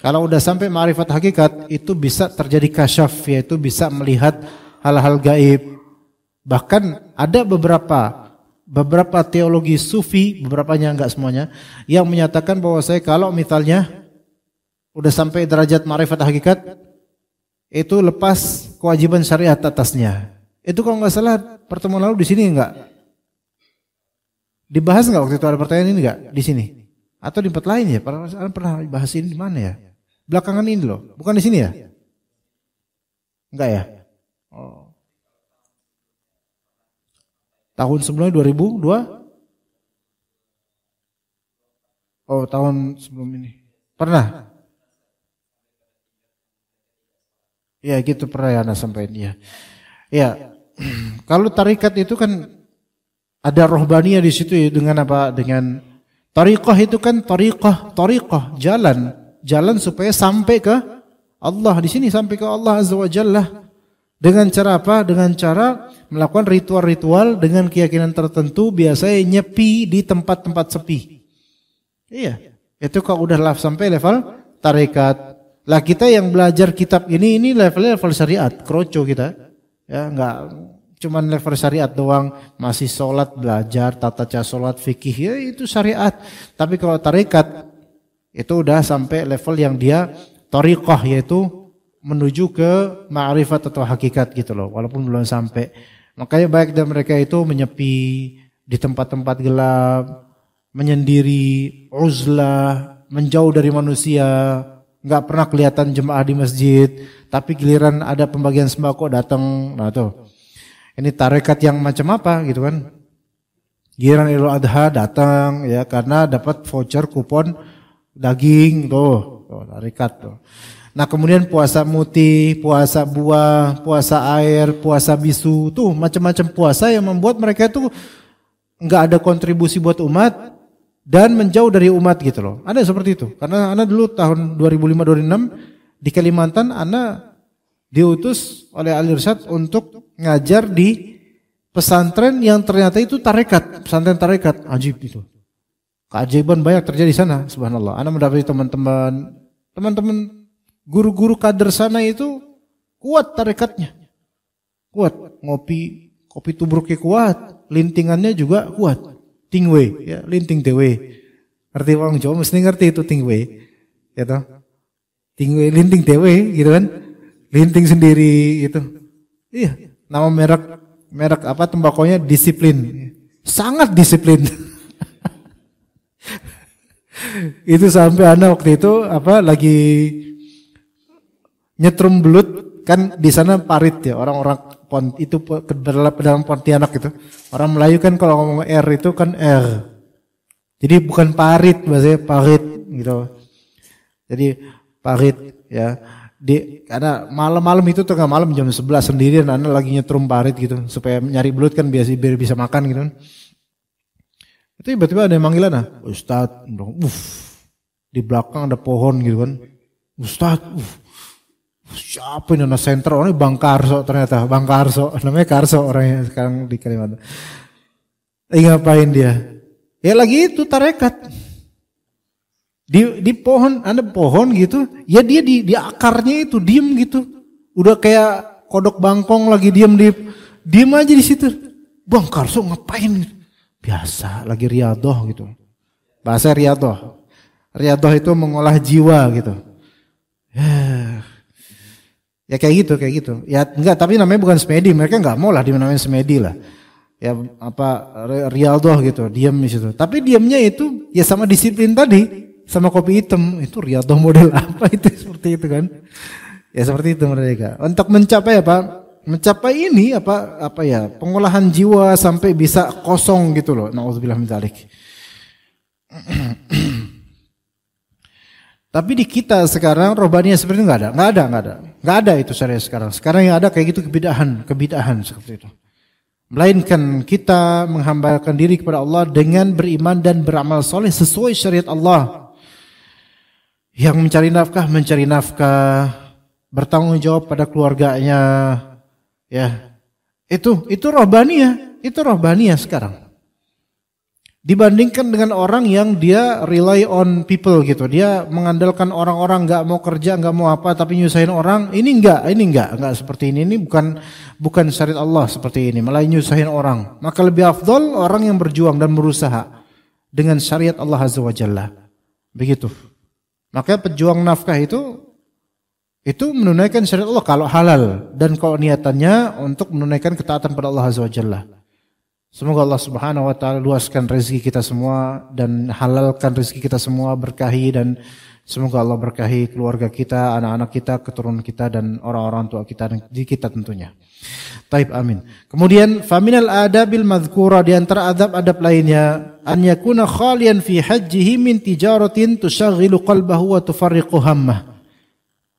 Kalau udah sampai ma'rifat hakikat, itu bisa terjadi kasyaf, yaitu bisa melihat hal-hal gaib. Bahkan ada beberapa teologi sufi, beberapanya enggak semuanya, yang menyatakan bahwa kalau misalnya udah sampai derajat ma'rifat hakikat, itu lepas kewajiban syariat atasnya. Itu kalau nggak salah pertemuan lalu di sini enggak dibahas, nggak waktu itu ada pertanyaan ini nggak di sini atau di tempat lain ya? Pernah bahas ini di mana ya? Belakangan ini loh, bukan di sini ya? Enggak ya? Oh. Tahun sebelumnya 2002? Oh, tahun sebelum ini. Pernah? Ya gitu pernah ya Anda sampaikan ya. Ya, kalau tarikat itu kan ada rohbaniyah di situ ya, dengan apa? Dengan tariqah itu kan tariqah jalan supaya sampai ke Allah. Di sini sampai ke Allah Azza wa Jalla. Dengan cara apa? Dengan cara melakukan ritual-ritual dengan keyakinan tertentu, biasanya nyepi di tempat-tempat sepi. Iya, itu kalau udah sampai level tarikat. Lah kita yang belajar kitab ini level syariat, kroco kita. Ya, enggak cuman level syariat doang, masih sholat, belajar tata cara sholat, fikih, ya itu syariat. Tapi kalau tarekat itu udah sampai level yang dia tariqah, yaitu menuju ke ma'rifat atau hakikat gitu loh, walaupun belum sampai. Makanya baik dan mereka itu menyepi di tempat-tempat gelap, menyendiri, uzlah, menjauh dari manusia, nggak pernah kelihatan jemaah di masjid, tapi giliran ada pembagian sembako datang. Nah tuh, ini tarekat yang macam apa gitu kan? Giliran Idul Adha datang ya karena dapat voucher kupon daging tuh tarekat tuh. Nah kemudian puasa muti, puasa buah, puasa air, puasa bisu, tuh macam-macam puasa yang membuat mereka itu nggak ada kontribusi buat umat dan menjauh dari umat gitu loh. Ada seperti itu. Karena Ana dulu tahun 2005-2006 di Kalimantan, Ana diutus oleh Al-Irsyad untuk ngajar di pesantren yang ternyata itu tarekat, pesantren tarekat. Ajib itu. Keajaiban banyak terjadi di sana, subhanallah. Ana mendapati teman-teman guru-guru kader sana itu kuat tarekatnya. Kuat, kopi tubruknya kuat, lintingannya juga kuat. Tingwe, ya, linting dewe. Ngerti orang Jawa mesti ngerti itu tingwe. Ya toh? Tingwe, linting dewe gitu kan. Linting sendiri gitu. Iya, nama merek apa tembakonya disiplin. Sangat disiplin. Itu sampai Ana waktu itu lagi nyetrum belut kan di sana parit ya, orang-orang itu dalam Pontianak itu. Orang Melayu kan kalau ngomong R itu kan R. Jadi bukan parit, bahasanya parit gitu. Jadi parit ya. Karena malam-malam itu tengah malam jam 11 sendirian Anda lagi nyetrum parit gitu supaya nyari belut kan biar bisa makan gitu kan. Itu tiba-tiba ada yang manggilan, Ustadz, di belakang ada pohon gitu kan. Ustadz, siapa ini anak senter, orangnya Bang Karso ternyata, Bang Karso, namanya Karso orangnya sekarang di Kalimantan. Ngapain dia? Ya lagi itu tarekat. Di pohon, ada pohon gitu, ya dia di akarnya itu diem gitu. Udah kayak kodok bangkong lagi diem aja di situ. Bang Karso ngapain? Biasa lagi riadoh gitu. Bahasa riadoh. Riadoh itu mengolah jiwa gitu. Ya kayak gitu. Ya enggak, tapi namanya bukan semedi. Mereka enggak mau lah dinamain semedi lah. Ya riadoh gitu, diam di situ. Tapi diamnya itu ya sama disiplin tadi, sama kopi hitam. Itu riadoh model apa itu seperti itu kan. Ya seperti itu mereka. Untuk mencapai apa? Mencapai ini apa ya? Pengolahan jiwa sampai bisa kosong gitu loh. Nauzubillah min dzalik. Tapi di kita sekarang rohbaniyah seperti itu nggak ada itu syariat sekarang. Sekarang yang ada kayak gitu kebidahan seperti itu. Melainkan kita menghambakan diri kepada Allah dengan beriman dan beramal soleh sesuai syariat Allah. Yang mencari nafkah, bertanggung jawab pada keluarganya, ya. Itu rohbaniyah sekarang. Dibandingkan dengan orang yang dia rely on people gitu. Dia mengandalkan orang-orang, nggak mau kerja, nggak mau apa, tapi nyusahin orang. Ini enggak seperti ini. Ini bukan syariat Allah seperti ini, malah nyusahin orang. Maka lebih afdol orang yang berjuang dan berusaha dengan syariat Allah Azza wa Jalla. Begitu. Maka pejuang nafkah itu menunaikan syariat Allah kalau halal dan kalau niatannya untuk menunaikan ketaatan pada Allah Azza wa Jalla. Semoga Allah Subhanahu wa taala luaskan rezeki kita semua dan halalkan rezeki kita semua, berkahi, dan semoga Allah berkahi keluarga kita, anak-anak kita, keturunan kita dan orang-orang tua kita dan di kita tentunya. Taib, amin. Kemudian faminal adabil madhkura, di antara adab-adab lainnya an yakuna khalian fi hajjihi min tijaratin tushaghilu qalbahu wa tufarriqu hammah.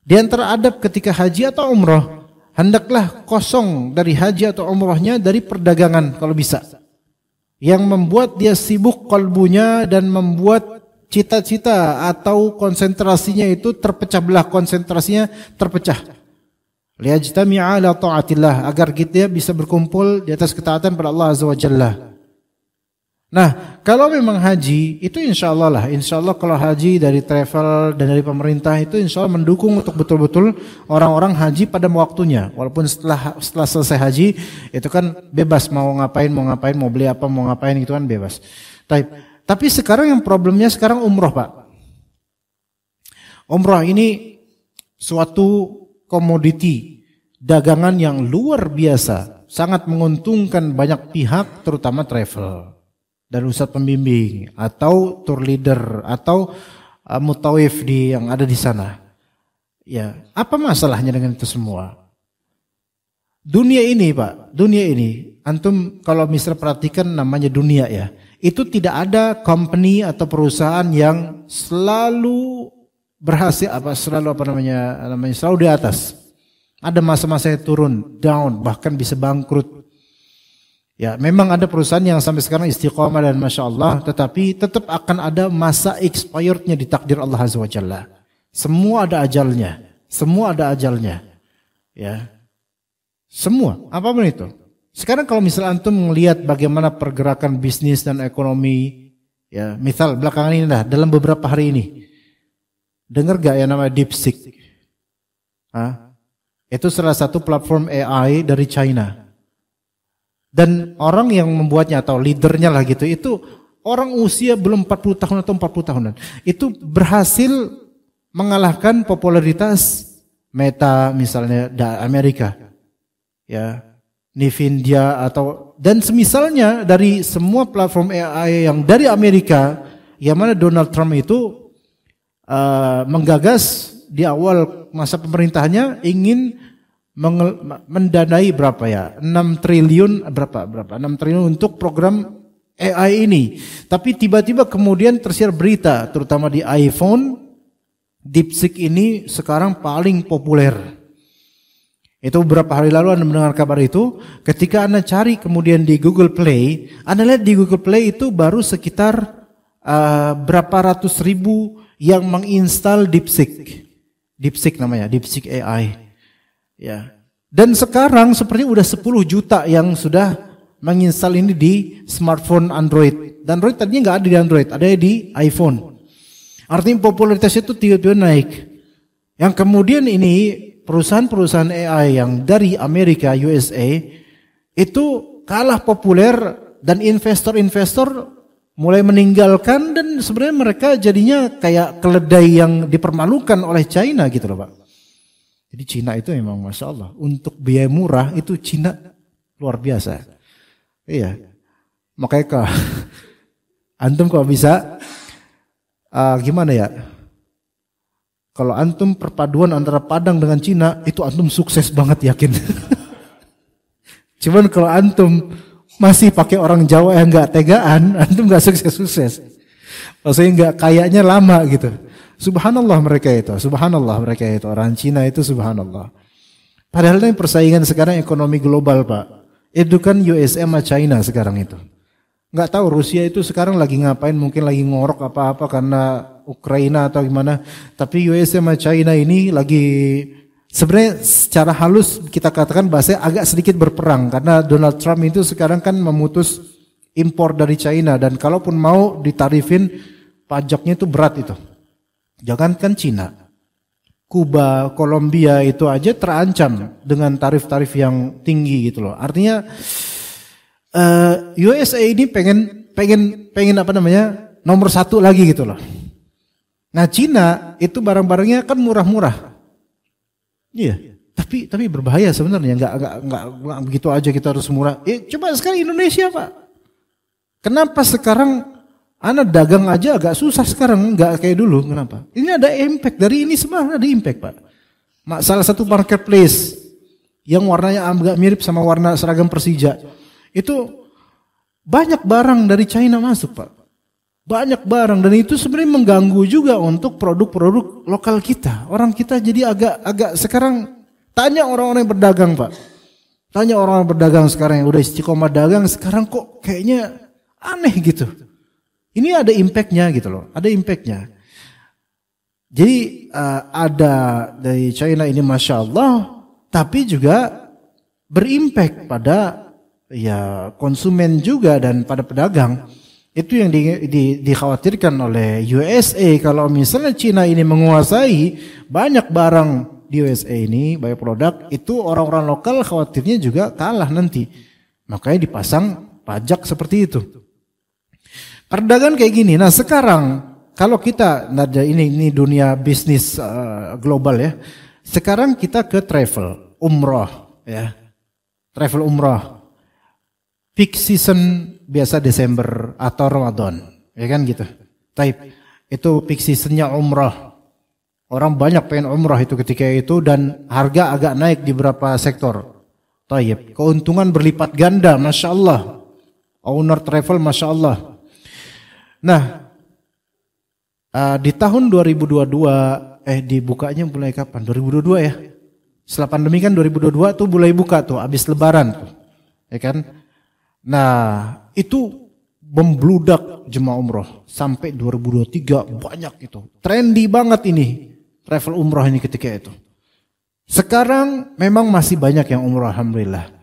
Di antara adab ketika haji atau umrah, hendaklah kosong dari haji atau umrahnya dari perdagangan kalau bisa. Yang membuat dia sibuk kalbunya dan membuat cita-cita atau konsentrasinya itu terpecah belah, konsentrasinya terpecah. Liyajtami'a ala ta'atillah, agar kita bisa berkumpul di atas ketaatan pada Allah Azza wa Jalla. Nah, kalau memang haji itu insya Allah kalau haji dari travel dan dari pemerintah itu insya Allah mendukung untuk betul-betul orang-orang haji pada waktunya. Walaupun setelah selesai haji itu kan bebas mau ngapain, mau beli apa, mau ngapain itu kan bebas. Tapi sekarang yang problemnya sekarang umroh, Pak. Umroh ini suatu komoditi dagangan yang luar biasa, sangat menguntungkan banyak pihak, terutama travel dan ustadz pembimbing atau tour leader atau mutawif yang ada di sana. Ya, apa masalahnya dengan itu semua? Dunia ini, Pak, antum kalau misalnya perhatikan namanya dunia ya, itu tidak ada company atau perusahaan yang selalu berhasil selalu di atas. Ada masa-masa yang turun, down, bahkan bisa bangkrut. Ya, memang ada perusahaan yang sampai sekarang istiqomah dan Masya Allah, tetapi tetap akan ada masa expirednya di takdir Allah Azza wa Jalla. Semua ada ajalnya. Ya. Semua, apapun itu. Sekarang kalau misalnya antum melihat bagaimana pergerakan bisnis dan ekonomi, ya, misal belakangan ini dalam beberapa hari ini. Dengar gak yang namanya DeepSeek? Itu salah satu platform AI dari China. Dan orang yang membuatnya atau leadernya lah gitu, itu orang usia belum 40 tahun atau 40 tahunan. Itu berhasil mengalahkan popularitas Meta misalnya Amerika. Ya, Nvidia dan semisalnya dari semua platform AI yang dari Amerika, yang mana Donald Trump itu menggagas di awal masa pemerintahannya ingin mendanai berapa ya? 6 triliun untuk program AI ini. Tapi tiba-tiba kemudian tersiar berita terutama di iPhone, DeepSeek ini sekarang paling populer. Itu beberapa hari lalu Anda mendengar kabar itu, ketika Anda cari kemudian di Google Play, Anda lihat di Google Play itu baru sekitar berapa ratus ribu yang menginstal DeepSeek. DeepSeek namanya, DeepSeek AI. Ya. Dan sekarang seperti udah 10 juta yang sudah menginstal ini di smartphone Android. Dan Android tadinya nggak ada di Android, ada di iPhone. Artinya popularitasnya itu tiba-tiba naik. Yang kemudian ini perusahaan-perusahaan AI yang dari Amerika, USA, itu kalah populer dan investor-investor mulai meninggalkan, dan sebenarnya mereka jadinya kayak keledai yang dipermalukan oleh China gitu loh, Pak. Jadi Cina itu memang Masya Allah, untuk biaya murah itu Cina luar biasa. Iya, makanya antum kalau bisa gimana ya, Kalau antum perpaduan antara Padang dengan Cina, itu antum sukses banget yakin. Cuman kalau antum masih pakai orang Jawa yang nggak tegaan, antum nggak sukses-sukses. Maksudnya nggak kayaknya lama gitu. Subhanallah mereka itu orang Cina itu subhanallah. Padahal ini persaingan sekarang ekonomi global Pak. Itu kan USA sama China sekarang itu. Nggak tahu Rusia itu sekarang lagi ngapain, mungkin lagi ngorok apa-apa karena Ukraina atau gimana. Tapi USA sama China ini lagi sebenarnya secara halus kita katakan bahasa agak sedikit berperang. Karena Donald Trump itu sekarang kan memutus impor dari China. Dan kalaupun mau ditarifin pajaknya itu berat itu. Jangankan Cina. Kuba, Kolombia itu aja terancam dengan tarif-tarif yang tinggi gitu loh. Artinya USA ini pengen apa namanya nomor satu lagi gitu loh. Nah Cina itu barang-barangnya kan murah-murah. Iya. Tapi berbahaya sebenarnya. Nggak begitu aja kita harus murah. Coba sekarang Indonesia Pak. Kenapa sekarang anak dagang aja agak susah sekarang, nggak kayak dulu. Kenapa? Ini ada impact dari ini semua, ada impact Pak. Salah satu marketplace yang warnanya agak mirip sama warna seragam Persija, itu banyak barang dari China masuk Pak. Banyak barang dan itu sebenarnya mengganggu juga untuk produk-produk lokal kita. Orang kita jadi agak sekarang tanya orang-orang yang berdagang Pak. Tanya orang-orang berdagang sekarang yang udah istiqomah dagang sekarang kok kayaknya aneh gitu. Ini ada impactnya gitu loh, ada impactnya. Jadi ada dari China ini Masya Allah, tapi juga berimpact pada ya konsumen juga dan pada pedagang. Itu yang dikhawatirkan oleh USA. Kalau misalnya China ini menguasai banyak barang di USA ini, banyak produk, itu orang-orang lokal khawatirnya juga kalah nanti. Makanya dipasang pajak seperti itu. Perdagangan kayak gini. Nah sekarang kalau kita ini dunia bisnis global ya. Sekarang kita ke travel umroh ya. Travel umroh. Peak season biasa Desember atau Ramadan, ya kan gitu. Taib. Itu peak seasonnya umroh. Orang banyak pengen umroh itu ketika itu dan harga agak naik di beberapa sektor. Taib. Keuntungan berlipat ganda, Masya Allah. Owner travel, Masya Allah. Nah, di tahun 2022, dibukanya mulai kapan? 2022 ya? Setelah pandemi kan 2022 tuh mulai buka tuh, habis lebaran tuh. Ya kan? Nah, itu membludak jemaah umroh. Sampai 2023 banyak itu. Trendy banget ini, travel umroh ini ketika itu. Sekarang memang masih banyak yang umroh, alhamdulillah.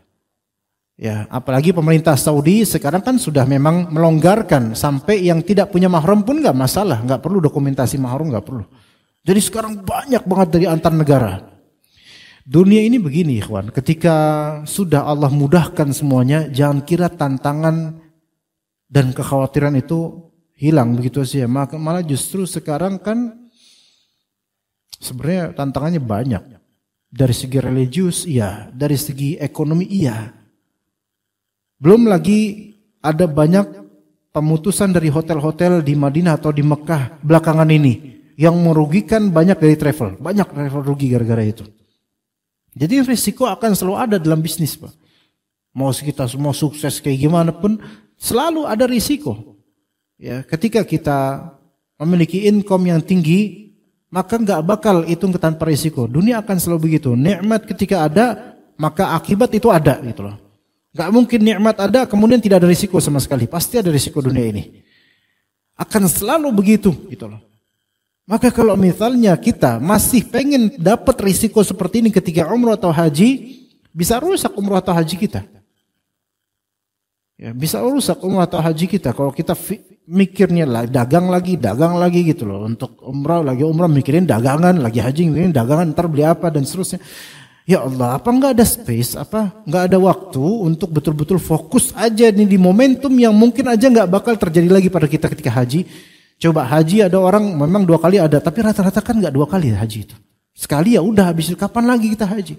Ya, apalagi pemerintah Saudi sekarang kan sudah memang melonggarkan sampai yang tidak punya mahram pun nggak masalah, nggak perlu dokumentasi mahram, nggak perlu. Jadi sekarang banyak banget dari antar negara. Dunia ini begini, ikhwan. Ketika sudah Allah mudahkan semuanya, jangan kira tantangan dan kekhawatiran itu hilang begitu saja. Malah justru sekarang kan sebenarnya tantangannya banyak. Dari segi religius, iya. Dari segi ekonomi, iya. Belum lagi ada banyak pemutusan dari hotel-hotel di Madinah atau di Mekah belakangan ini yang merugikan banyak dari travel. Banyak travel rugi gara-gara itu. Jadi risiko akan selalu ada dalam bisnis Pak. Mau kita semua sukses kayak gimana pun selalu ada risiko. Ya, ketika kita memiliki income yang tinggi maka nggak bakal itu tanpa risiko. Dunia akan selalu begitu. Nikmat ketika ada maka akibat itu ada gitu loh. Gak mungkin nikmat ada kemudian tidak ada risiko sama sekali. Pasti ada risiko dunia ini. Akan selalu begitu gitu loh. Maka kalau misalnya kita masih pengen dapat risiko seperti ini ketika umrah atau haji, bisa rusak umrah atau haji kita. Ya, bisa rusak umrah atau haji kita kalau kita mikirnya dagang lagi gitu loh. Untuk umrah lagi umrah mikirin dagangan, lagi haji mikirin dagangan, ntar beli apa dan seterusnya. Ya Allah, apa nggak ada space, apa nggak ada waktu untuk betul-betul fokus aja nih di momentum yang mungkin aja nggak bakal terjadi lagi pada kita ketika haji. Coba haji ada orang memang 2 kali ada, tapi rata-rata kan nggak 2 kali haji itu. Sekali ya udah habis. Kapan lagi kita haji?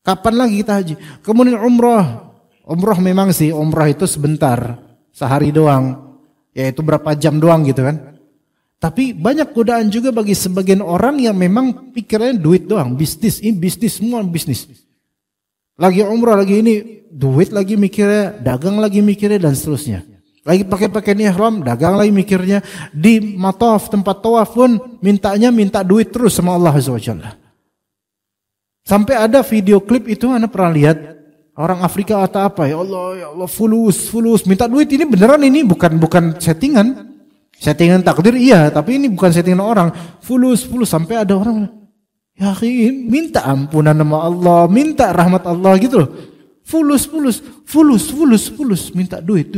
Kapan lagi kita haji? Kemudian umroh memang sih umroh itu sebentar, sehari doang, yaitu berapa jam doang gitu kan. Tapi banyak godaan juga bagi sebagian orang yang memang pikirannya duit doang, bisnis, ini bisnis, semua bisnis. Lagi umrah, lagi ini, duit lagi mikirnya, dagang lagi mikirnya, dan seterusnya. Lagi pakai pakaian ihram, dagang lagi mikirnya. Di mataf, tempat tawaf pun minta duit terus sama Allah Azza wa Jalla. Sampai ada video klip itu, Anda pernah lihat orang Afrika atau apa, ya Allah, fulus, minta duit. Ini beneran, ini bukan settingan. Settingan takdir iya, tapi ini bukan settingan orang. Fulus, sampai ada orang, ya minta ampunan nama Allah, minta rahmat Allah gitu loh. Fulus, minta duit.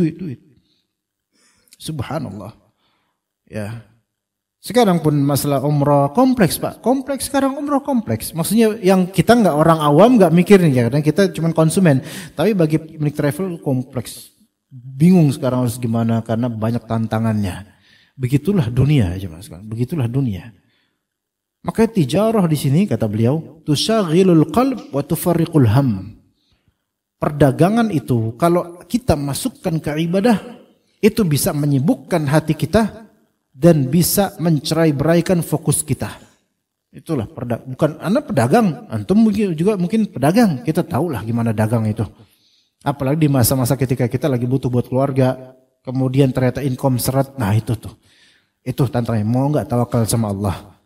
Subhanallah. Ya. Sekarang pun masalah umrah kompleks, Pak. Kompleks sekarang, umrah kompleks. Maksudnya yang kita nggak orang awam nggak mikirin ya, karena kita cuma konsumen. Tapi bagi pemilik travel kompleks. Bingung sekarang harus gimana karena banyak tantangannya. Begitulah dunia aja Mas. Begitulah dunia. Maka tijarah di sini kata beliau, tusaghilul qalb wa tufarriqul ham. Perdagangan itu kalau kita masukkan ke ibadah, itu bisa menyibukkan hati kita dan bisa mencerai-beraikan fokus kita. Itulah bukan anak pedagang, antum juga mungkin pedagang. Kita tahulah gimana dagang itu. Apalagi di masa-masa ketika kita lagi butuh buat keluarga, kemudian ternyata income seret, nah itu tuh. Itu tantangannya, mau enggak tawakal sama Allah.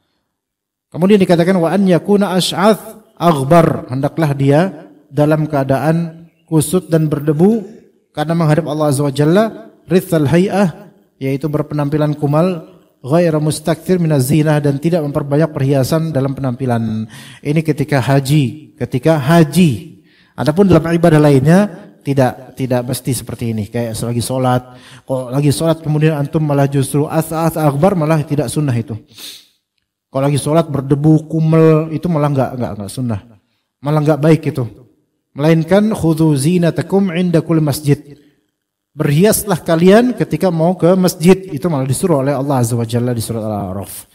Kemudian dikatakan wa an yakuna ash'ath aghbar, hendaklah dia dalam keadaan kusut dan berdebu karena menghadap Allah Azza wa Jalla, rithal hay'ah, yaitu berpenampilan kumal, ghairu mustakthir minaz zinah, dan tidak memperbanyak perhiasan dalam penampilan. Ini ketika haji. Adapun dalam ibadah lainnya tidak mesti seperti ini. Kayak selagi sholat, kalau lagi sholat kemudian antum malah justru as akbar, malah tidak sunnah itu. Kalau lagi sholat berdebu, kumel, itu malah enggak sunnah. Malah enggak baik itu. Melainkan khudhu zinatakum inda kulli masjid. Berhiaslah kalian ketika mau ke masjid. Itu malah disuruh oleh Allah Azza wa Jalla di surat Al-A'raf.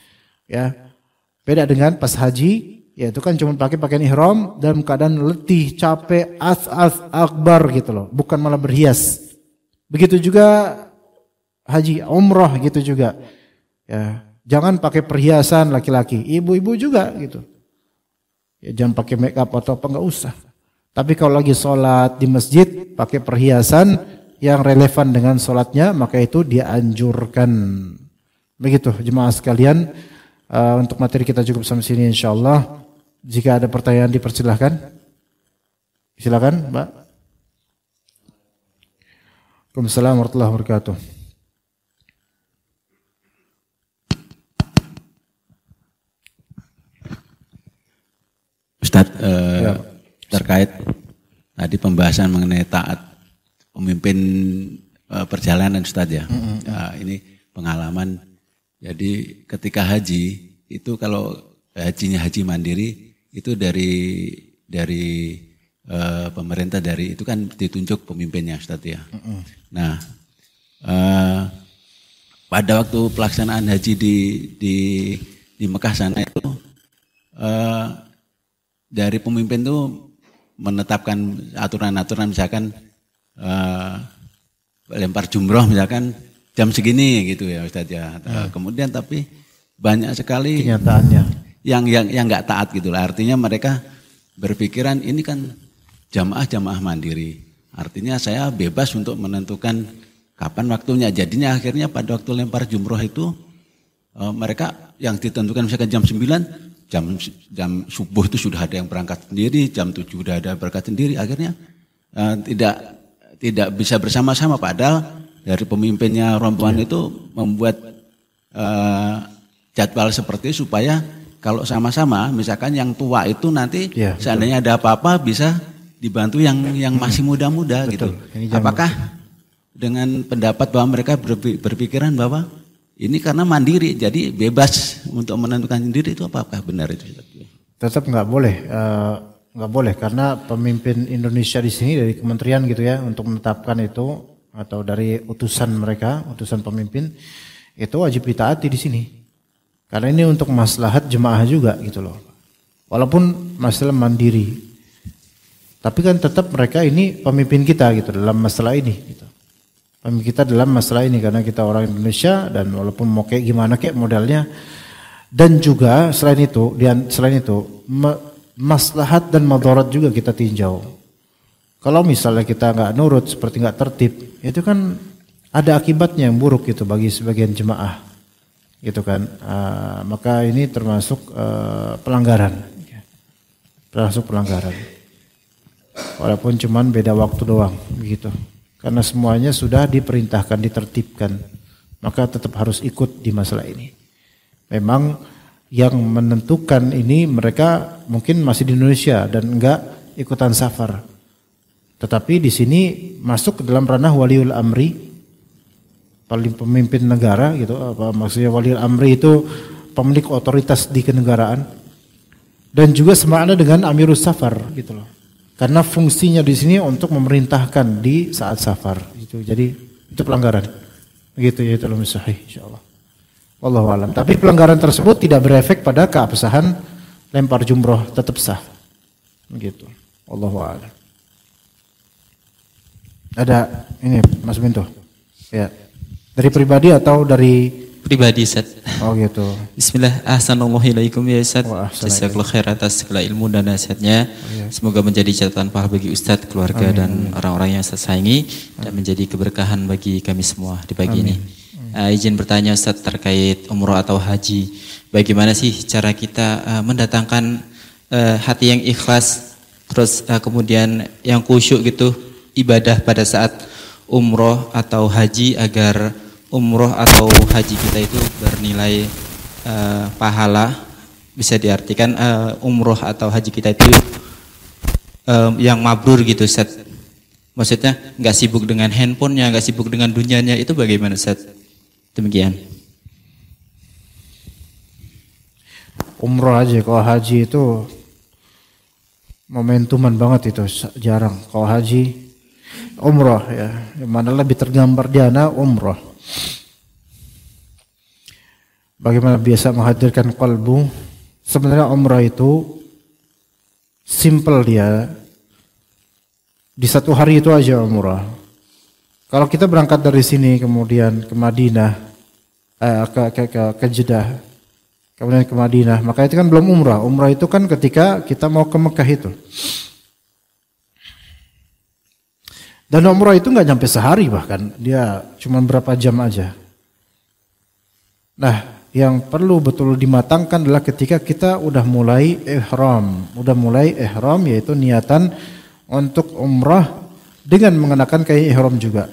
Ya. Beda dengan pas haji, ya itu kan cuma pakai pakaian ihram dalam keadaan letih, capek, akbar gitu loh. Bukan malah berhias. Begitu juga haji, umrah gitu juga. Ya, jangan pakai perhiasan laki-laki, ibu-ibu juga gitu. Ya, jangan pakai make up atau apa, enggak usah. Tapi kalau lagi sholat di masjid pakai perhiasan yang relevan dengan sholatnya, maka itu dianjurkan. Begitu jemaah sekalian. Untuk materi kita cukup sampai sini insyaallah. Jika ada pertanyaan dipersilahkan. Silakan, Mbak. Waalaikumsalam warahmatullahi wabarakatuh. Ustadz, terkait tadi pembahasan mengenai taat pemimpin perjalanan Ustadz ya. Ini pengalaman. Jadi ketika haji itu kalau hajinya haji mandiri itu dari pemerintah itu kan ditunjuk pemimpinnya Ustadz ya. Nah pada waktu pelaksanaan haji di Mekah sana itu dari pemimpin itu menetapkan aturan-aturan misalkan lempar jumroh misalkan jam segini gitu ya Ustadz ya. Kemudian tapi banyak sekali kenyataannya yang nggak taat gitu lah. Artinya mereka berpikiran ini kan jamaah mandiri. Artinya saya bebas untuk menentukan kapan waktunya. Jadinya akhirnya pada waktu lempar jumroh itu mereka yang ditentukan misalkan jam 9, jam subuh itu sudah ada yang berangkat sendiri, jam 7 sudah ada berangkat sendiri. Akhirnya tidak bisa bersama-sama, padahal dari pemimpinnya rombongan itu membuat jadwal seperti itu supaya kalau sama-sama misalkan yang tua itu nanti seandainya ada apa-apa bisa dibantu yang masih muda-muda gitu. Apakah dengan pendapat bahwa mereka berpikiran bahwa ini karena mandiri jadi bebas untuk menentukan sendiri, itu apakah benar itu? Tetap nggak boleh karena pemimpin Indonesia di sini dari kementerian gitu ya untuk menetapkan itu, atau dari utusan mereka, utusan pemimpin, itu wajib ditaati di sini. Karena ini untuk maslahat jemaah juga gitu loh. Walaupun masalah mandiri, tapi kan tetap mereka ini pemimpin kita gitu dalam masalah ini gitu. pemimpin kita dalam masalah ini, karena kita orang Indonesia dan walaupun mau kayak gimana kayak modelnya. Dan juga selain itu maslahat dan madarat juga kita tinjau. Kalau misalnya kita nggak nurut, seperti nggak tertib, itu kan ada akibatnya yang buruk gitu bagi sebagian jemaah, gitu kan. Maka ini termasuk pelanggaran, walaupun cuman beda waktu doang, begitu. Karena semuanya sudah diperintahkan, ditertibkan, maka tetap harus ikut di masalah ini. Memang yang menentukan ini mereka mungkin masih di Indonesia dan enggak ikutan safar. Tetapi di sini masuk ke dalam ranah waliul amri, paling pemimpin negara gitu. Apa maksudnya waliul amri itu pemilik otoritas di kenegaraan. Dan juga semakna dengan amirus safar gitu loh. Karena fungsinya di sini untuk memerintahkan di saat safar gitu. Jadi itu pelanggaran. Begitu ya, itu sahih insyaallah. Wallahu a'lam. Tapi pelanggaran tersebut tidak berefek pada keabsahan lempar jumroh, tetap sah. Begitu. Wallahu a'lam. Ada ini Mas Minto. Ya. Dari pribadi atau dari pribadi, Ustaz? Oh gitu. Bismillah, ahsanallahu ya Ustaz. Jazakallahu khair atas segala ilmu dan nasihatnya. Semoga menjadi catatan pahala bagi Ustaz, keluarga dan orang-orang yang Ustaz sayangi dan menjadi keberkahan bagi kami semua di pagi ini. Izin bertanya Ustaz terkait umroh atau haji. Bagaimana sih cara kita mendatangkan hati yang ikhlas, terus kemudian yang khusyuk gitu ibadah pada saat umroh atau haji, agar umroh atau haji kita itu bernilai pahala. Bisa diartikan umroh atau haji kita itu yang mabrur gitu Ustaz. Maksudnya nggak sibuk dengan handphonenya, nggak sibuk dengan dunianya, itu bagaimana Ustaz? Demikian. Umroh aja, kalau haji itu momentuman banget, itu jarang. Kalau haji, umroh ya, mana lebih tergambar jana umroh. Bagaimana biasa menghadirkan qalbu. Sebenarnya umroh itu simple dia. Di satu hari itu aja umroh. Kalau kita berangkat dari sini kemudian ke Madinah, ke Jeddah, kemudian ke Madinah, maka itu kan belum umrah. Umrah itu kan ketika kita mau ke Mekah itu. Dan umrah itu nggak nyampe sehari, bahkan dia cuma berapa jam aja. Nah, yang perlu betul dimatangkan adalah ketika kita udah mulai ihram, yaitu niatan untuk umrah dengan mengenakan kain ihram juga.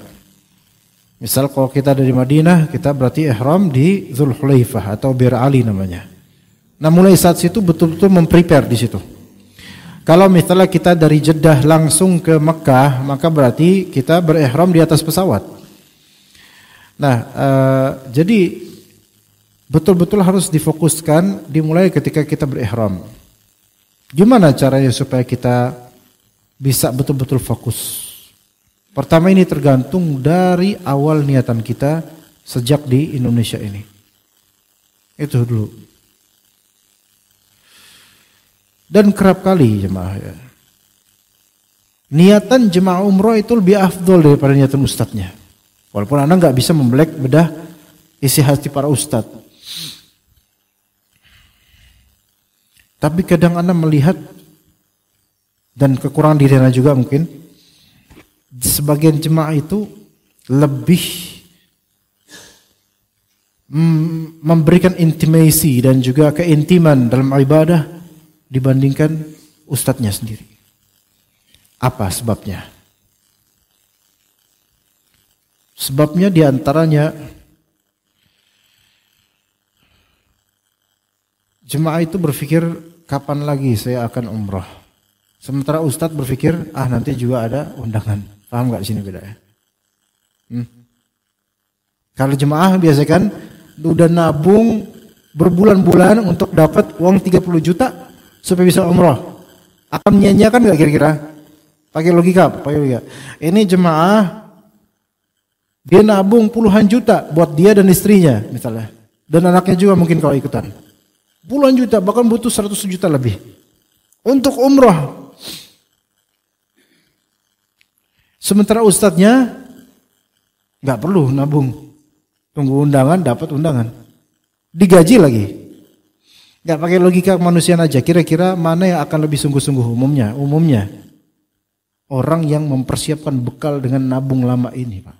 Misal kalau kita dari Madinah, kita berarti ihram di Dzulhulaifah atau Bir Ali namanya. Nah, mulai saat situ betul-betul memprepare di situ. Kalau misalnya kita dari Jeddah langsung ke Mekah, maka berarti kita berihram di atas pesawat. Nah, jadi betul-betul harus difokuskan dimulai ketika kita berihram. Gimana caranya supaya kita bisa betul-betul fokus? Pertama, ini tergantung dari awal niatan kita sejak di Indonesia ini. Itu dulu. Dan kerap kali jemaah ya, niatan jemaah umroh itu lebih afdol daripada niatan ustadznya. Walaupun Anda nggak bisa membelek bedah isi hati para ustadz. Tapi kadang Anda melihat, dan kekurangan diri Anda juga mungkin, sebagian jemaah itu lebih memberikan intimasi dan juga keintiman dalam ibadah dibandingkan ustadznya sendiri. Apa sebabnya? Sebabnya diantaranya jemaah itu berpikir kapan lagi saya akan umrah. Sementara ustadz berpikir nanti juga ada undangan. Paham nggak sini bedanya? Kalau jemaah biasa kan udah nabung berbulan-bulan untuk dapat uang 30 juta supaya bisa umrah. Akan menyanyiakan nggak kira-kira? Pakai logika. Ini jemaah dia nabung puluhan juta buat dia dan istrinya misalnya, dan anaknya juga mungkin kalau ikutan. Puluhan juta, bahkan butuh 100 juta lebih untuk umrah. Sementara ustadznya Nggak perlu nabung. Tunggu undangan, dapat undangan. Digaji lagi. Nggak pakai logika kemanusiaan aja. Kira-kira mana yang akan lebih sungguh-sungguh umumnya? Umumnya orang yang mempersiapkan bekal dengan nabung lama ini, Pak.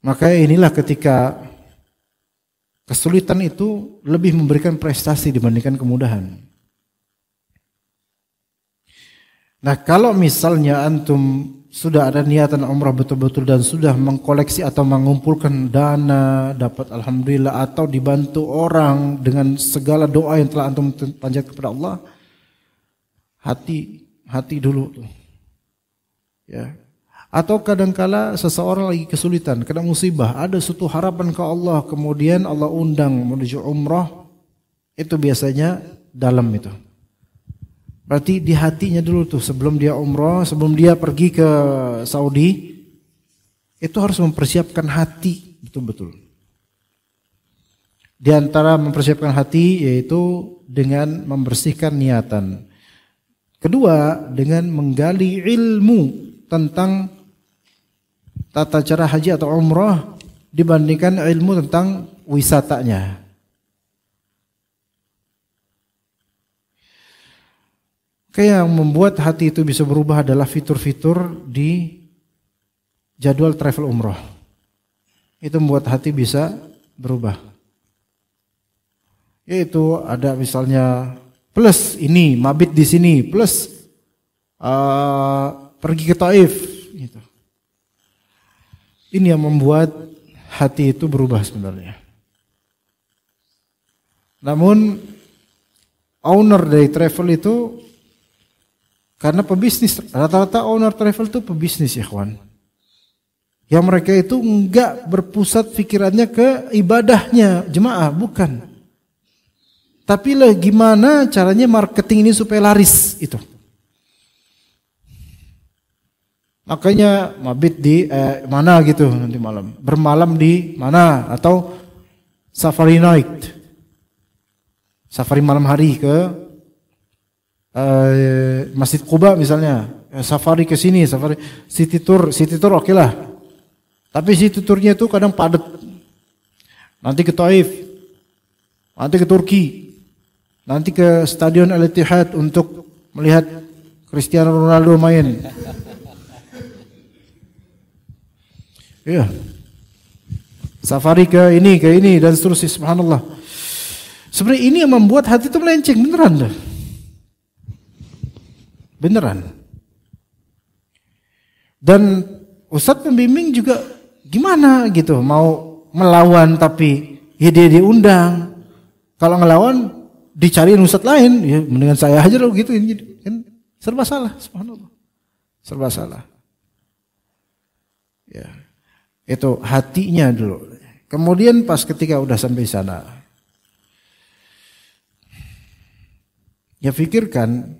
Maka inilah ketika kesulitan itu lebih memberikan prestasi dibandingkan kemudahan. Nah, kalau misalnya antum sudah ada niatan umrah betul-betul dan sudah mengkoleksi atau mengumpulkan dana, dapat alhamdulillah, atau dibantu orang dengan segala doa yang telah antum panjatkan kepada Allah, hati dulu tuh. Ya. Atau kadangkala seseorang lagi kesulitan, kena musibah, ada suatu harapan ke Allah, kemudian Allah undang menuju umrah, itu biasanya dalam itu. Berarti di hatinya dulu tuh, sebelum dia umrah, sebelum dia pergi ke Saudi, itu harus mempersiapkan hati betul-betul. Di antara mempersiapkan hati yaitu dengan membersihkan niatan. Kedua, dengan menggali ilmu tentang tata cara haji atau umrah dibandingkan ilmu tentang wisatanya. Kayak yang membuat hati itu bisa berubah adalah fitur-fitur di jadwal travel umrah. Itu membuat hati bisa berubah. Yaitu ada misalnya plus ini, mabit di sini, plus pergi ke Taif gitu. Ini yang membuat hati itu berubah sebenarnya. Namun owner dari travel itu, karena pebisnis, rata-rata owner travel itu pebisnis ya kawan. Yang mereka itu enggak berpusat pikirannya ke ibadahnya jemaah, bukan. Tapi lah gimana caranya marketing ini supaya laris itu. Makanya mabit di mana gitu nanti malam. Bermalam di mana atau safari night. Safari malam hari ke Masjid Quba misalnya. Safari ke sini, safari city tour oke lah. Tapi city tournya itu kadang padat. Nanti ke Taif. Nanti ke Turki. Nanti ke Stadion Al-Ittihad untuk melihat Cristiano Ronaldo main. Iya. Safari ke ini dan seterusnya, subhanallah. Sebenarnya ini yang membuat hati itu melenceng beneran dah. Beneran. Dan ustadz pembimbing juga gimana gitu, mau melawan tapi ya dia diundang. Kalau ngelawan dicariin ustadz lain, ya mendingan saya aja loh gitu. Kan serba salah, subhanallah. Serba salah. Ya. Itu hatinya dulu. Kemudian pas ketika udah sampai sana, ya pikirkan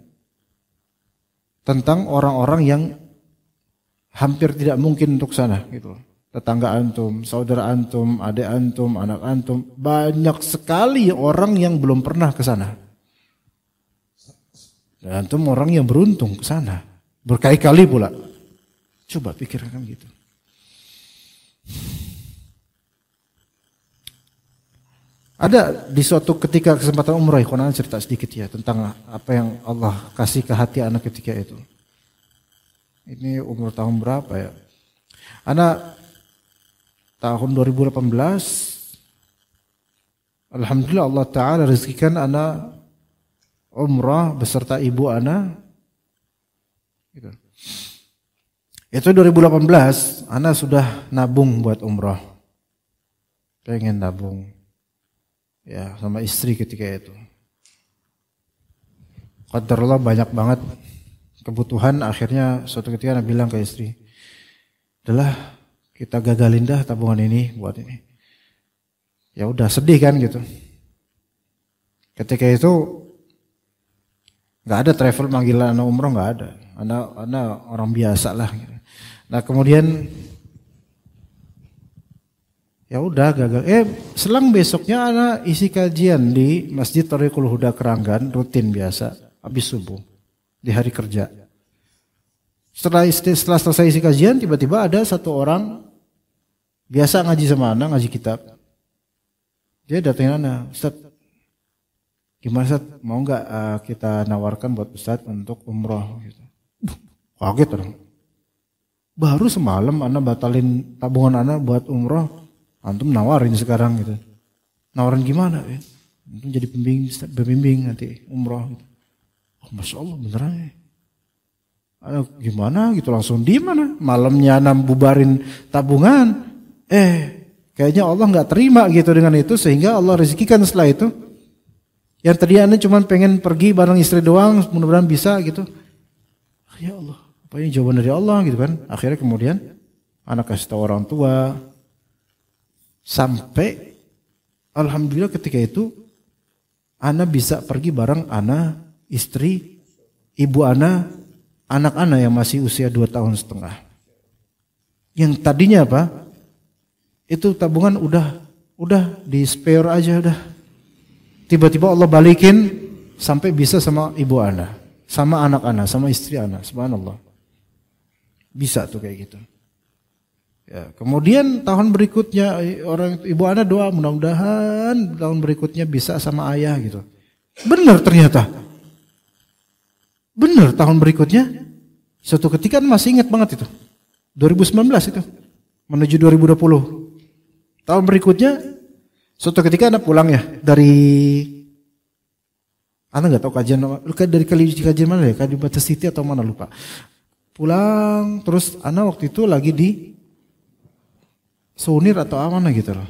tentang orang-orang yang hampir tidak mungkin untuk sana gitu. Tetangga antum, saudara antum, adik antum, anak antum, banyak sekali orang yang belum pernah ke sana. Dan antum orang yang beruntung ke sana, berkali-kali pula. Coba pikirkan gitu. Ada di suatu ketika kesempatan umrah, Konan cerita sedikit ya tentang apa yang Allah kasih ke hati anak ketika itu. Ini umur tahun berapa ya? Anak tahun 2018. Alhamdulillah Allah Ta'ala rezekikan anak umrah beserta ibu anak. Gitu. Itu 2018, anak sudah nabung buat umrah. Pengen nabung. Ya, sama istri ketika itu. Qadarullah banyak banget kebutuhan, akhirnya suatu ketika anak bilang ke istri, "Adalah kita gagalin dah tabungan ini buat ini." Ya udah sedih kan gitu. Ketika itu nggak ada travel manggilan anak umrah, nggak ada. Anak orang biasa lah. Gitu. Nah kemudian ya udah gagal. Selang besoknya anak isi kajian di Masjid Thariqul Huda Keranggan, rutin biasa habis subuh di hari kerja. Setelah selesai isi kajian, tiba-tiba ada satu orang biasa ngaji sama Ana, ngaji kitab. Dia datangin Ana, Ustaz, gimana Ustaz, mau nggak kita nawarkan buat Ustaz untuk umroh? Gitu. Kaget orang. Baru semalam Ana batalin tabungan Ana buat umroh, antum nawarin sekarang gitu. Nawarin gimana ya? Antum jadi pembimbing nanti umroh. Gitu. Oh, Masya Allah beneran ya. Gimana gitu, langsung di mana? Malamnya Ana bubarin tabungan. Kayaknya Allah nggak terima gitu dengan itu, sehingga Allah rezekikan setelah itu. Yang tadi Ana cuma pengen pergi bareng istri doang, mudah-mudahan bisa gitu. Ya Allah, apa ini jawaban dari Allah gitu kan? Akhirnya kemudian Ana kasih tahu orang tua, sampai alhamdulillah ketika itu Ana bisa pergi bareng Ana, istri, ibu Ana, anak Ana yang masih usia 2 tahun setengah. Yang tadinya apa? Itu tabungan udah di spare aja udah. Tiba-tiba Allah balikin sampai bisa sama ibu Ana, sama anak Ana, sama istri Ana. Subhanallah. Bisa tuh kayak gitu. Ya, kemudian tahun berikutnya orang ibu Ana doa mudah-mudahan tahun berikutnya bisa sama ayah gitu. Benar ternyata. Benar tahun berikutnya. Suatu ketika masih ingat banget itu. 2019 itu. Menuju 2020. Tahun berikutnya, suatu ketika Ana pulang ya dari, Ana nggak tahu kajian dari kajian mana ya, Kalibata City atau mana lupa. Pulang terus Ana waktu itu lagi di Sunir atau mana gitu loh.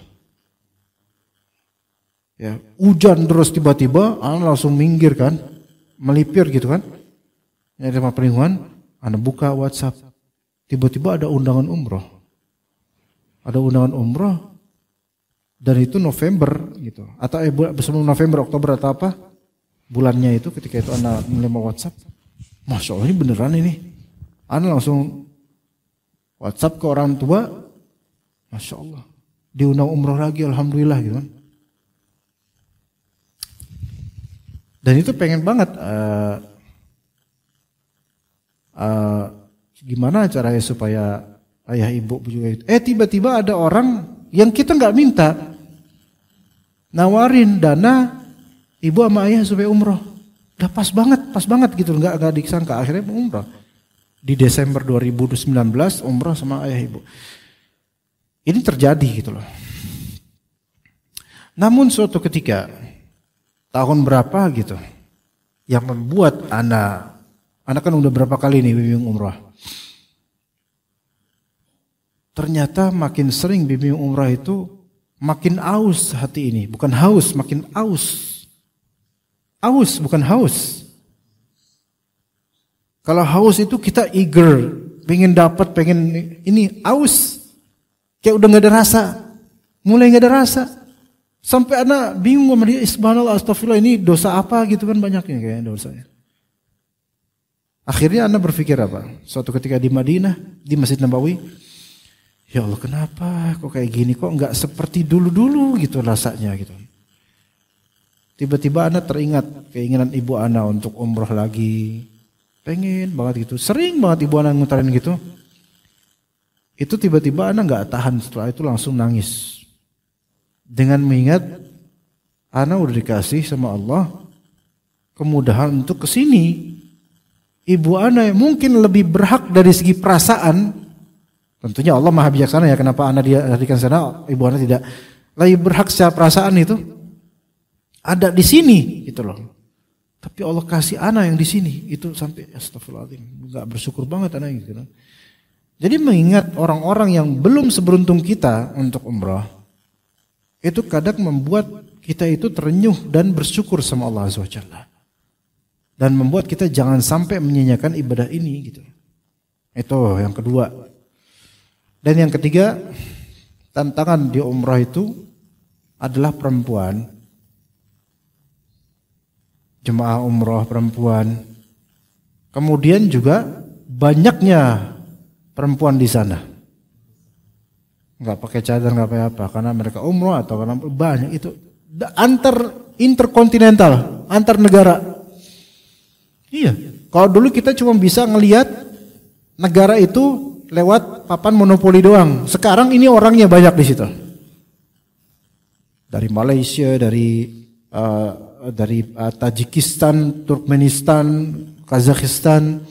Ya, hujan terus tiba-tiba, Ana langsung minggir kan, melipir gitu kan. Nyari rumah pelingkuan, Ana buka WhatsApp, tiba-tiba ada undangan umroh. Ada undangan umroh. Dan itu November gitu, atau sebelum November, Oktober atau apa bulannya itu, ketika itu Ana menerima WhatsApp, Masya Allah ini beneran ini. Ana langsung WhatsApp ke orang tua, Masya Allah diundang umroh lagi, alhamdulillah gitu kan. Dan itu pengen banget gimana caranya supaya ayah ibu juga itu. Tiba-tiba ada orang yang kita nggak minta nawarin dana ibu sama ayah supaya umroh. Udah pas banget gitu, nggak disangka akhirnya umroh. Di Desember 2019 umroh sama ayah ibu. Ini terjadi gitu loh. Namun suatu ketika tahun berapa gitu yang membuat Ana kan udah berapa kali nih bimbing umroh. Ternyata makin sering bimbing umroh itu makin aus hati ini. Bukan haus, makin aus. Aus, bukan haus. Kalau haus itu kita eager, pengen dapat, pengen ini. Aus, kayak udah gak ada rasa. Mulai gak ada rasa. Sampai Ana bingung sama dia, subhanallah, astagfirullah, ini dosa apa gitu kan, banyaknya kayaknya dosanya. Akhirnya Ana berpikir apa? Suatu ketika di Madinah, di Masjid Nabawi, ya Allah kenapa kok kayak gini, kok nggak seperti dulu-dulu gitu rasanya gitu. Tiba-tiba Ana teringat keinginan ibu Ana untuk umroh lagi. Pengen banget gitu, sering banget ibu Ana ngutarin gitu. Itu tiba-tiba Ana nggak tahan, setelah itu langsung nangis. Dengan mengingat Ana udah dikasih sama Allah kemudahan untuk kesini. Ibu Ana yang mungkin lebih berhak dari segi perasaan. Tentunya Allah maha bijaksana ya, kenapa Ana dihadirkan sana, ibu Ana tidak. Lebih berhak secara perasaan itu ada di sini gitu loh. Tapi Allah kasih Ana yang di sini itu sampai astagfirullahaladzim, nggak bersyukur banget Ana gitu. Jadi mengingat orang-orang yang belum seberuntung kita untuk umrah, itu kadang membuat kita itu terenyuh dan bersyukur sama Allah Azza wa Jalla. Dan membuat kita jangan sampai menyanyiakan ibadah ini gitu. Itu yang kedua. Dan yang ketiga, tantangan di umrah itu adalah perempuan. Jemaah umrah perempuan. Kemudian juga banyaknya perempuan di sana. Enggak pakai cadar, enggak pakai apa, karena mereka umrah atau karena banyak itu interkontinental, antar negara. Iya. Kalau dulu kita cuma bisa ngelihat negara itu lewat papan monopoli doang. Sekarang ini orangnya banyak di situ. Dari Malaysia, dari Tajikistan, Turkmenistan, Kazakhstan,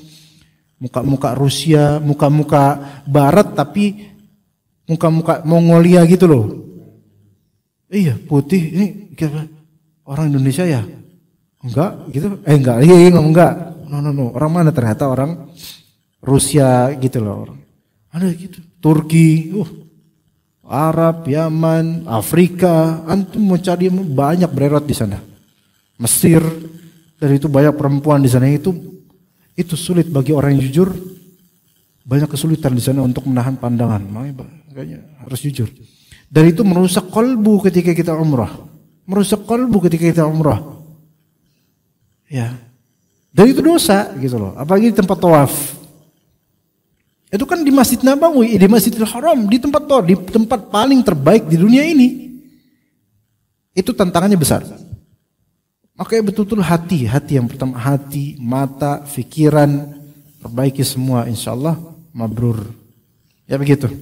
muka-muka Rusia, muka-muka Barat tapi muka-muka Mongolia gitu loh. Iya, putih ini orang Indonesia ya? Enggak, gitu. Enggak, enggak. No. Orang mana ternyata orang Rusia gitu loh. Ada gitu. Turki, Arab, Yaman, Afrika, antum mau cari banyak bererat di sana. Mesir, dari itu banyak perempuan di sana itu sulit bagi orang yang jujur. Banyak kesulitan di sana untuk menahan pandangan. Makanya harus jujur. Dari itu merusak kalbu ketika kita umrah. Ya. Dari itu dosa gitu loh. Apalagi di tempat tawaf. Itu kan di Masjid Nabawi, di Masjidil Haram, di tempat paling terbaik di dunia ini. Itu tantangannya besar. Makanya betul-betul hati yang pertama, hati, mata, pikiran, perbaiki semua, insyaallah mabrur. Ya begitu.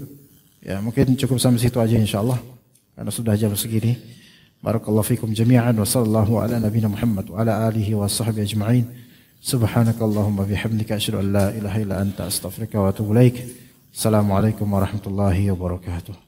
Ya mungkin cukup sampai situ aja insyaallah, karena sudah jam segini. Barakallahu fikum jami'an wa sallallahu ala nabiyina Muhammad wa ala alihi wa sahbihi ajma'in. Subhanakallahumma bihamdika asyhadu an la ilaha illa anta astaghfiruka wa atubu ilaik. Assalamualaikum warahmatullahi wabarakatuh.